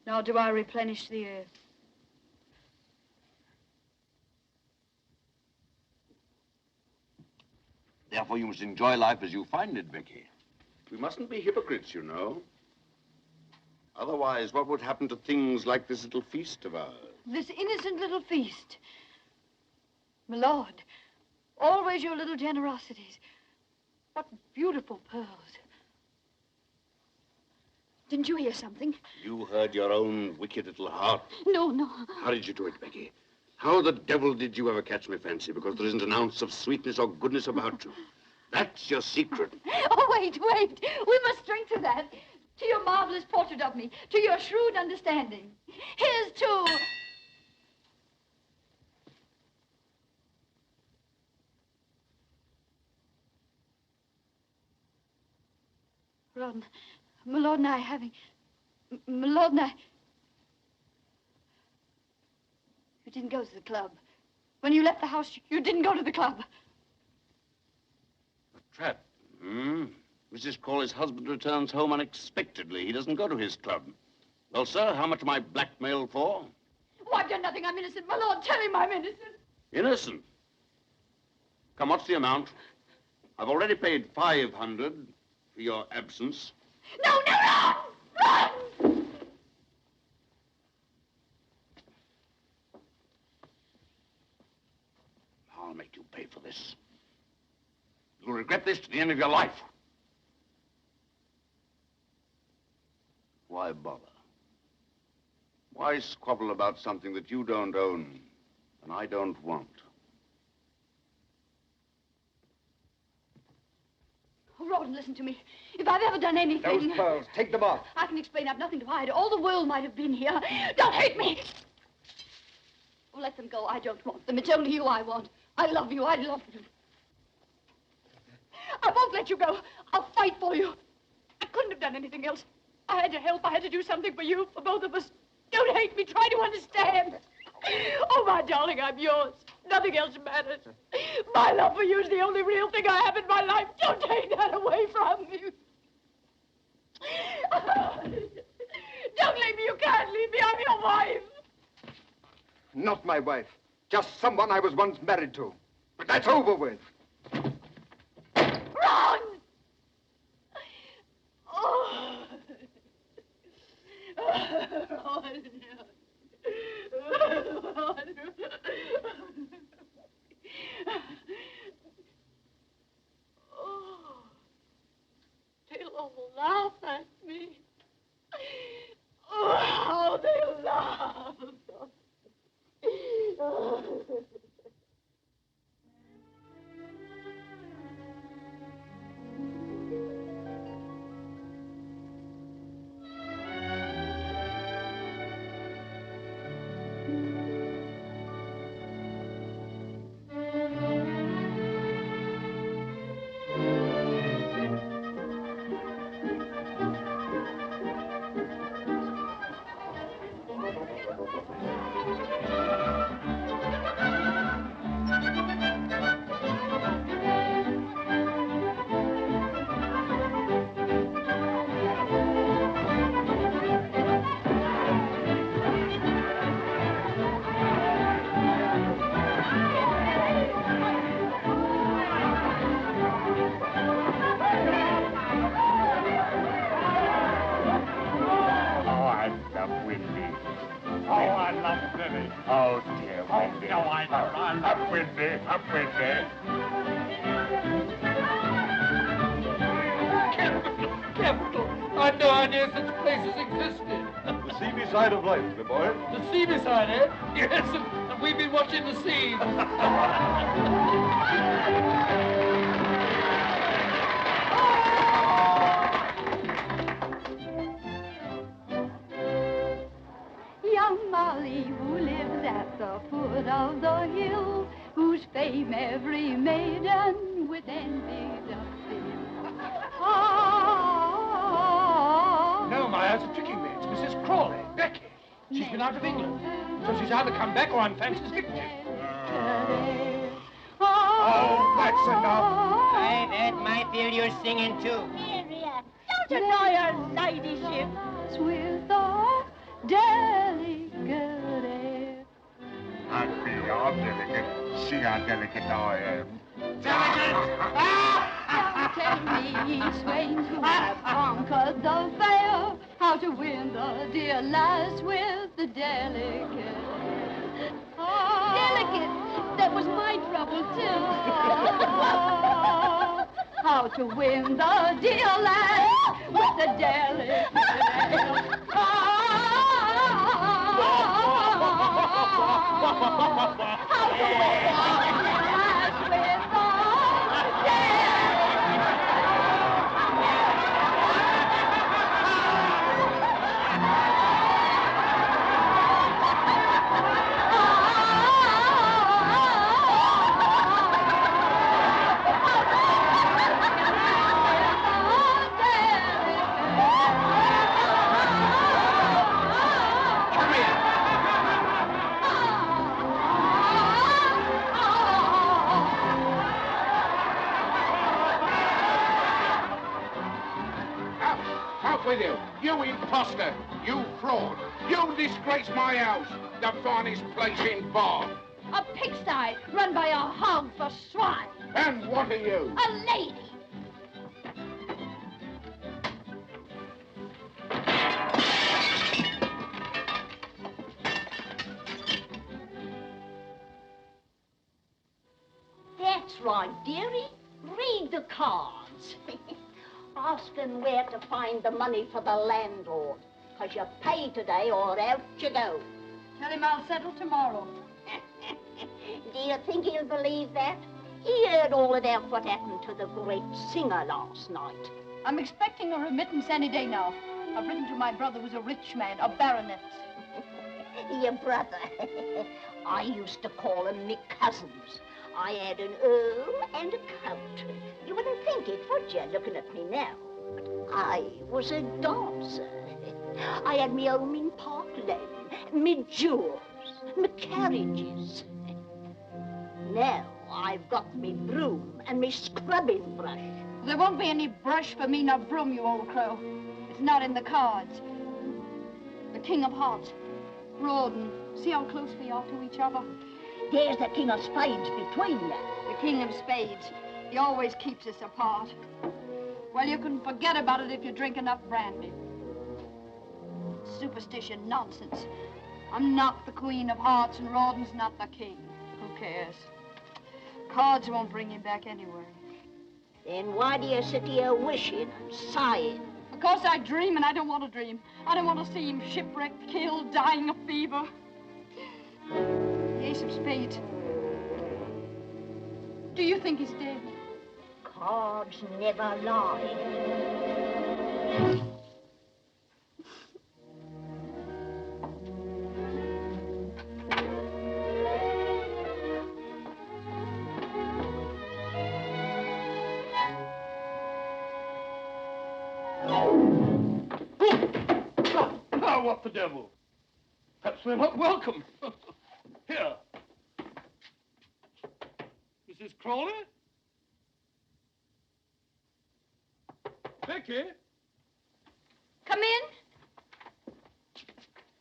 Nor do I replenish the earth. Therefore, you must enjoy life as you find it, Becky. We mustn't be hypocrites, you know. Otherwise, what would happen to things like this little feast of ours? This innocent little feast. My lord, always your little generosities. What beautiful pearls. Didn't you hear something? You heard your own wicked little heart. No, no. How did you do it, Becky? How the devil did you ever catch my fancy? Because there isn't an ounce of sweetness or goodness about you. That's your secret. Oh, wait. We must drink to that. To your marvelous portrait of me. To your shrewd understanding. Here's to... Ron, my lord and I having... My lord and I... You didn't go to the club. When you left the house, you didn't go to the club. A trap, Mrs. Crawley's husband returns home unexpectedly. He doesn't go to his club. Well, sir, how much am I blackmailed for? Oh, I've done nothing. I'm innocent. My lord, tell him I'm innocent. Innocent? Come, what's the amount? I've already paid 500 for your absence. No, run! Run! I'll make you pay for this. You'll regret this to the end of your life. Why bother? Why squabble about something that you don't own and I don't want? Oh, Rawdon, listen to me. If I've ever done anything... Those pearls, take them off. I can explain. I've nothing to hide. All the world might have been here. Don't hate me! Oh, let them go. I don't want them. It's only you I want. I love you. I love you. I won't let you go. I'll fight for you. I couldn't have done anything else. I had to help. I had to do something for you, for both of us. Don't hate me. Try to understand. Oh, my darling, I'm yours. Nothing else matters. My love for you is the only real thing I have in my life. Don't take that away from me. Don't leave me. You can't leave me. I'm your wife. Not my wife. Just someone I was once married to. But that's over with. Run! Oh. They'll all laugh at me. Oh, how they'll laugh. I love Billy. Oh, dear. Oh, no, I love Windy. Up Windy. Capital. I had no idea such places existed. The seamy side of life, my boy. The seamy side, eh? Yes, and we've been watching the sea. Young Molly, who lives at the foot of the hill, whose fame every maiden with envy doth fill. Ah, No, my eyes are tricking me. It's Mrs. Crawley, Becky. She's been out of England. So she's either come back or I'm Fancy's handkerchief. Oh, that's enough. Aye, that might feel your singing, too. Area, don't annoy her ladyship. with a delicate air. I'd be all delicate. See how delicate I am. Don't tell me, swains who have conquered the fair, how to win the dear lass with the delicate. Oh, delicate, that was my trouble too. How to win the dear lass with the delicate. How to win the lass with the Out with you! You imposter! You fraud! You disgrace my house! The finest place in Bath! a pigsty run by a hog for swine. And what are you? A lady. That's right, dearie. Read the cards. Asking where to find the money for the landlord. Because you pay today or out you go. Tell him I'll settle tomorrow. Do you think he'll believe that? He heard all about what happened to the great singer last night. I'm expecting a remittance any day now. I've written to my brother who's a rich man, a baronet. Your brother. I used to call him me cousins. I had an earl and a count. You wouldn't think it, would you, looking at me now? But I was a dancer. I had me home in Park Lane, me jewels, me carriages. Now I've got me broom and me scrubbing brush. There won't be any brush for me nor broom, you old crow. It's not in the cards. The King of Hearts, Rawdon. See how close we are to each other? There's the King of Spades between you. The King of Spades. He always keeps us apart. Well, you can forget about it if you drink enough brandy. Superstition nonsense. I'm not the Queen of Hearts and Rawdon's not the King. Who cares? Cards won't bring him back anyway. Then why do you sit here wishing and sighing? Because I dream and I don't want to dream. I don't want to see him shipwrecked, killed, dying of fever. The Ace of Spades. Do you think he's dead? Cards never lie. Now, what the devil? Perhaps we're not welcome. Here. Mrs. Crawley? Becky? Come in.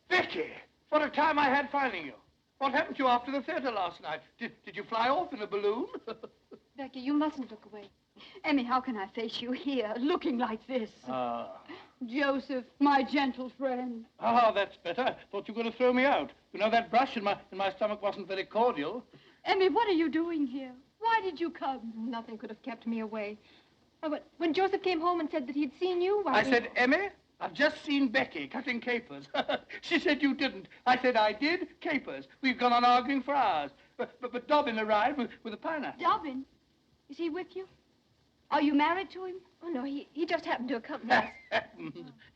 Becky! What a time I had finding you. What happened to you after the theater last night? Did you fly off in a balloon? Becky, you mustn't look away. Emmy, how can I face you here, looking like this? Joseph, my gentle friend. Ah, that's better. Thought you were going to throw me out. You know, that brush in my stomach wasn't very cordial. Emmy, what are you doing here? Why did you come? Nothing could have kept me away. Oh, but when Joseph came home and said that he'd seen you, why... I said, Emmy, I've just seen Becky cutting capers. She said you didn't. I said I did. Capers. We've gone on arguing for hours. But Dobbin arrived with a pineapple. Dobbin? Is he with you? Are you married to him? Oh, no, he just happened to accompany us.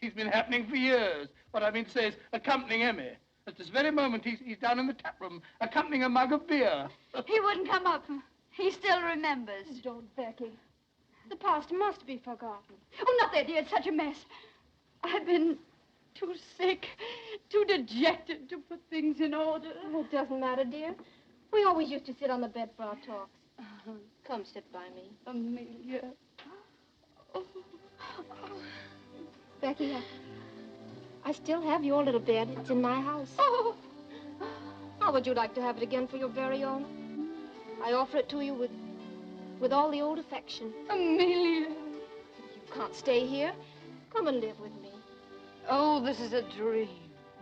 He's been happening for years. What I mean to say is accompanying Emmy. At this very moment, he's down in the tap room, accompanying a mug of beer. He wouldn't come up. He still remembers. Don't, Becky. The past must be forgotten. Oh, not there, dear. It's such a mess. I've been too sick, too dejected to put things in order. Oh, it doesn't matter, dear. We always used to sit on the bed for our talks. Come sit by me. Amelia. Oh. Becky, I still have your little bed. It's in my house. Oh. How would you like to have it again for your very own? I offer it to you with all the old affection. Amelia. You can't stay here. Come and live with me. Oh, this is a dream.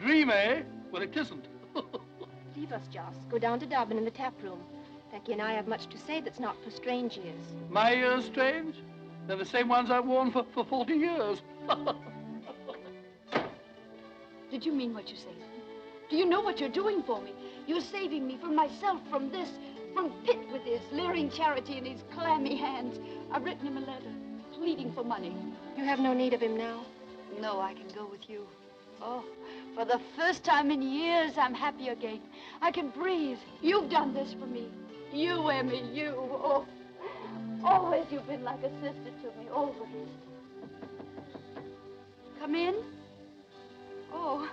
Dream, eh? Well, it isn't. Leave us, Joss. Go down to Dobbin in the tap room. Becky and I have much to say that's not for strange ears. My ears strange? They're the same ones I've worn for 40 years. Did you mean what you said? Do you know what you're doing for me? You're saving me from myself, from this, from Pitt with his leering charity in his clammy hands. I've written him a letter, pleading for money. You have no need of him now. No, I can go with you. Oh, for the first time in years, I'm happy again. I can breathe. You've done this for me. You, Emmy, you. Oh, always you've been like a sister to me, always. Come in. Oh,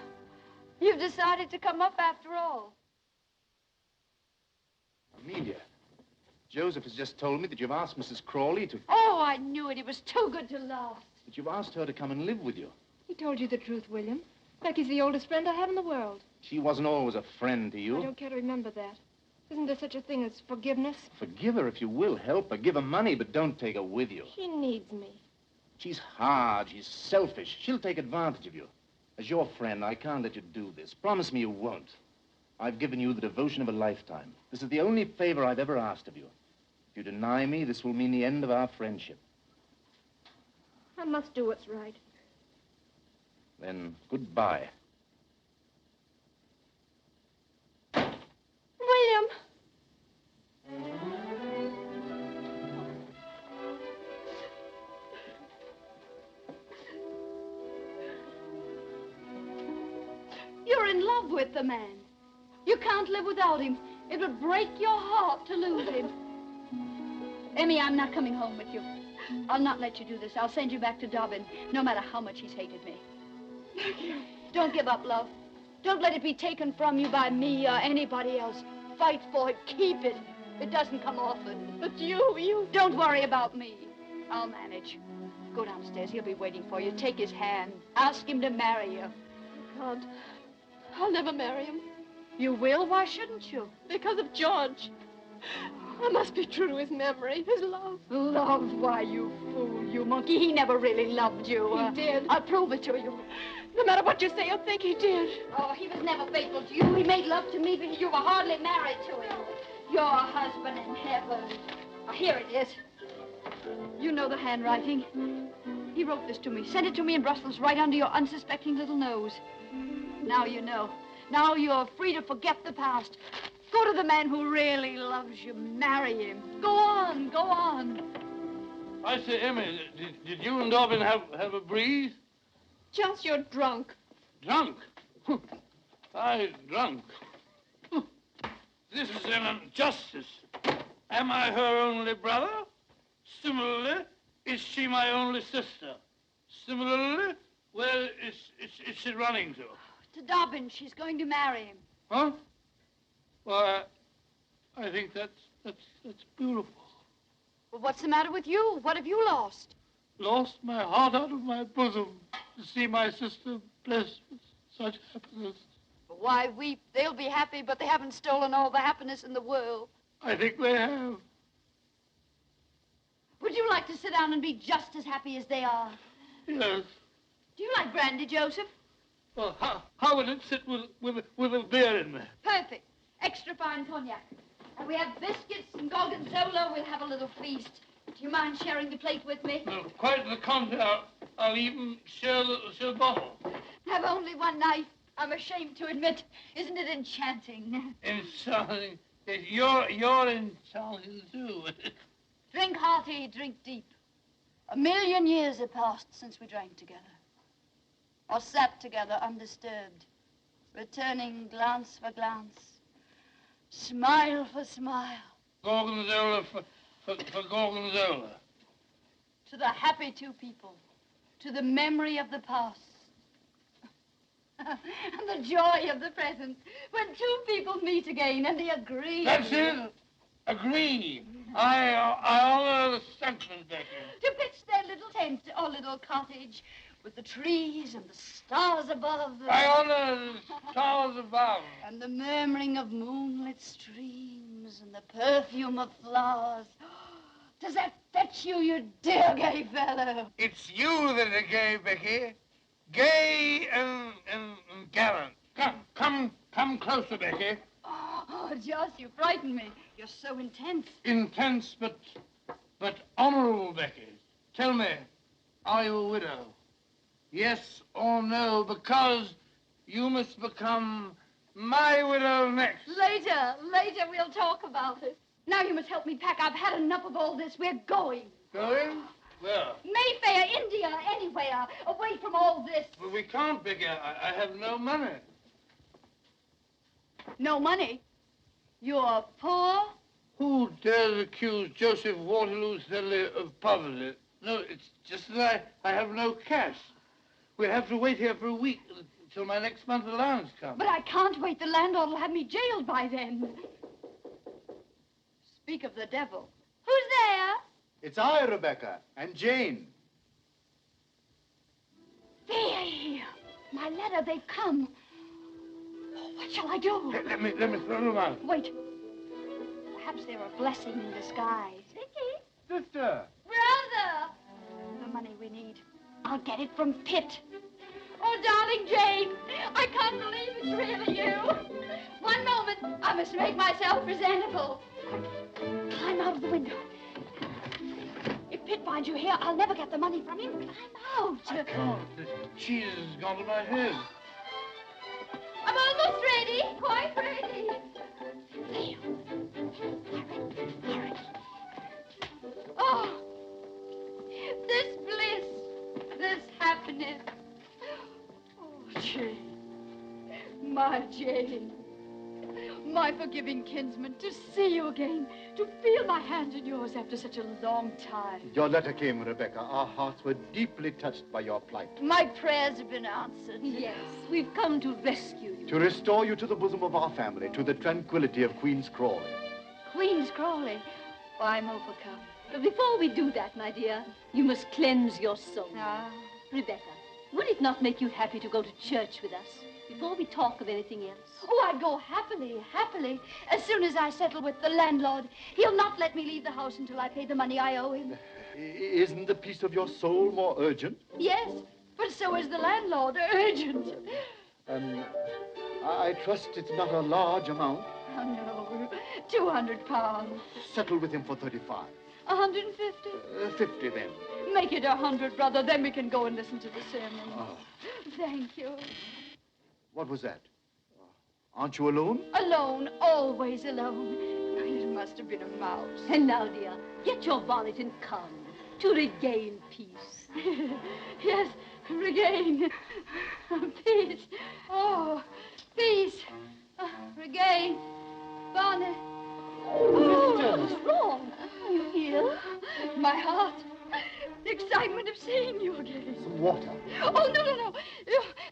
you've decided to come up after all. Amelia, Joseph has just told me that you've asked Mrs. Crawley to... Oh, I knew it. It was too good to last. That you've asked her to come and live with you. He told you the truth, William. Becky's the oldest friend I have in the world. She wasn't always a friend to you. I don't care to remember that. Isn't there such a thing as forgiveness? Forgive her if you will. Help her. Give her money, but don't take her with you. She needs me. She's hard. She's selfish. She'll take advantage of you. As your friend, I can't let you do this. Promise me you won't. I've given you the devotion of a lifetime. This is the only favor I've ever asked of you. If you deny me, this will mean the end of our friendship. I must do what's right. Then, goodbye. William! You're in love with the man. You can't live without him. It would break your heart to lose him. Emmy, I'm not coming home with you. I'll not let you do this. I'll send you back to Dobbin, no matter how much he's hated me. Don't give up, love. Don't let it be taken from you by me or anybody else. Fight for it. Keep it. It doesn't come often. But you... Don't worry about me. I'll manage. Go downstairs. He'll be waiting for you. Take his hand. Ask him to marry you. I can't. I'll never marry him. You will? Why shouldn't you? Because of George. I must be true to his memory, his love. Love? Why, you fool, you monkey. He never really loved you. He did. I'll prove it to you. No matter what you say or think, he did. Oh, he was never faithful to you. He made love to me, but you were hardly married to him. Your husband in heaven. Oh, here it is. You know the handwriting. He wrote this to me, sent it to me in Brussels, right under your unsuspecting little nose. Now you know. Now you're free to forget the past. Go to the man who really loves you. Marry him. Go on, go on. I say, Emmy, did you and Dobbin have a breeze? Just you're drunk. Drunk? I drunk. This is an injustice. Am I her only brother? Similarly, is she my only sister? Similarly, where is she running to? To Dobbin. She's going to marry him. Huh? Well, I think that's beautiful. Well, what's the matter with you? What have you lost? Lost my heart out of my bosom to see my sister blessed with such happiness. Why weep? They'll be happy, but they haven't stolen all the happiness in the world. I think they have. Would you like to sit down and be just as happy as they are? Yes, Do you like brandy, Joseph? Well, how would it sit with a beer in there? Perfect. Extra fine cognac. And we have biscuits and gorgonzola. We'll have a little feast. Do you mind sharing the plate with me? No, quite the contrary. I'll even share the bottle. Have only one knife. I'm ashamed to admit. Isn't it enchanting? Enchanting. Yes, you're enchanting too. Drink hearty, drink deep. 1,000,000 years have passed since we drank together. Or sat together undisturbed, returning glance for glance, smile for smile. Gorgonzola for gorgonzola. To the happy two people, to the memory of the past, and the joy of the present, when two people meet again and they agree. That's it. Agree. I honor the sentiment, Becky. To pitch their little tent or little cottage with the trees and the stars above. I honor the stars above. And the murmuring of moonlit streams and the perfume of flowers. Does that fetch you, you dear gay fellow? It's you that are gay, Becky. Gay and gallant. Come closer, Becky. Oh, Joss, you frighten me. You're so intense. Intense, but honorable, Becky. Tell me, are you a widow? Yes or no, because you must become my widow next. Later we'll talk about it. Now you must help me pack. I've had enough of all this. We're going. Going? Where? Mayfair, India, anywhere. Away from all this. Well, we can't, Becky. I have no money. No money? You're poor? Who dares accuse Joseph Waterloo Sedley of poverty? No, it's just that I have no cash. We'll have to wait here for a week until my next month's allowance comes. But I can't wait. The landlord will have me jailed by then. Speak of the devil. Who's there? It's I, Rebecca, and Jane. They, my letter, they've come. Oh, what shall I do? Let me throw them out. Wait. Perhaps they're a blessing in disguise. Vicky? Sister. Brother! The money we need. I'll get it from Pitt. Oh, darling Jane, I can't believe it's really you. One moment. I must make myself presentable. Quick, climb out of the window. If Pitt finds you here, I'll never get the money from him. Climb out. I can't. The cheese has gone to my head. I'm almost ready. Quite ready. There. Hurry. Oh, this bliss, this happiness. Oh, Jane, my Jane, my forgiving kinsman, to see you again, to feel my hand in yours after such a long time. Your letter came, Rebecca. Our hearts were deeply touched by your plight. My prayers have been answered. Yes, we've come to rescue you. To restore you to the bosom of our family, to the tranquility of Queen's Crawley. Queen's Crawley? Oh, I'm overcome. But before we do that, my dear, you must cleanse your soul. Ah. Rebecca, would it not make you happy to go to church with us before we talk of anything else? Oh, I'd go happily. As soon as I settle with the landlord, he'll not let me leave the house until I pay the money I owe him. Isn't the peace of your soul more urgent? Yes, but so is the landlord. Urgent. I trust it's not a large amount. Oh, no. £200. Settle with him for 35. 150? 50 then. Make it 100, brother. Then we can go and listen to the sermon. Oh. Thank you. What was that? Aren't you alone? Alone, always alone. It must have been a mouse. And now, dear, get your bonnet and come to regain peace. Yes, regain. Peace. Oh, peace. Regain. Bonnet. Oh, what's wrong? Are you ill? My heart. The excitement of seeing you again. Some water. Oh, no.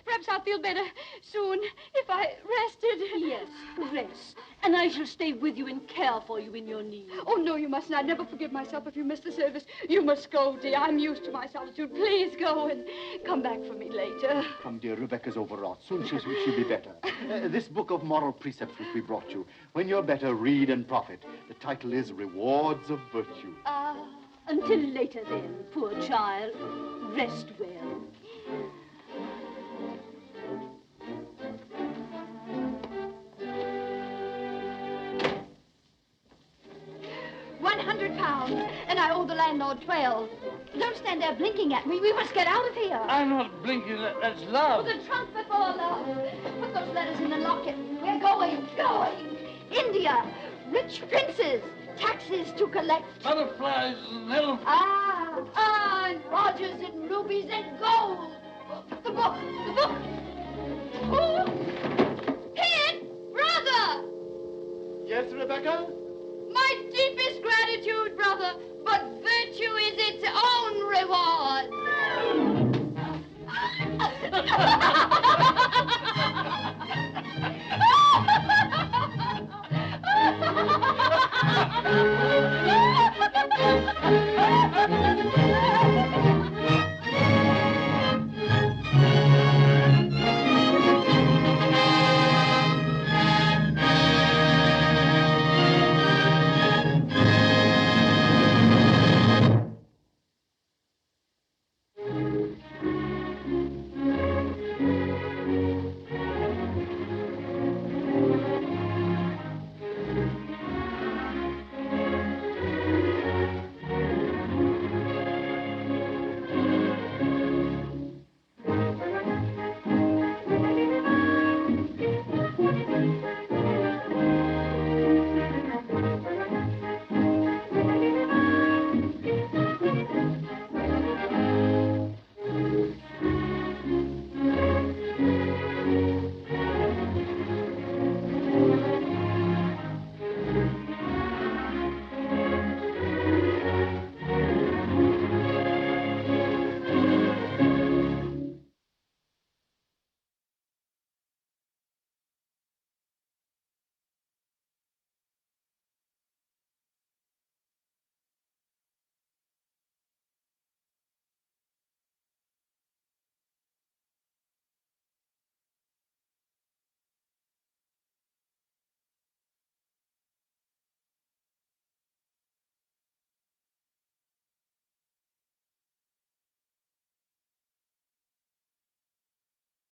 Perhaps I'll feel better soon if I rested. Yes, rest. And I shall stay with you and care for you in your need. Oh, no, you mustn't. I'd never forgive myself if you missed the service. You must go, dear. I'm used to my solitude. Please go and come back for me later. Come, dear, Rebecca's overwrought. Soon she'll be better. This book of moral precepts which we brought you, when you're better, read and profit. The title is Rewards of Virtue. Until later then, poor child. Rest well. £4, and I owe the landlord 12. Don't stand there blinking at me. We must get out of here. I'm not blinking. That's love. Oh, the trunk before love. Put those letters in the locket. We're going. India. Rich princes. Taxes to collect. Butterflies and elephants. And Rogers and rubies and gold. The book. Oh, Pitt, brother. Yes, Rebecca? My deepest gratitude, brother, but virtue is its own reward.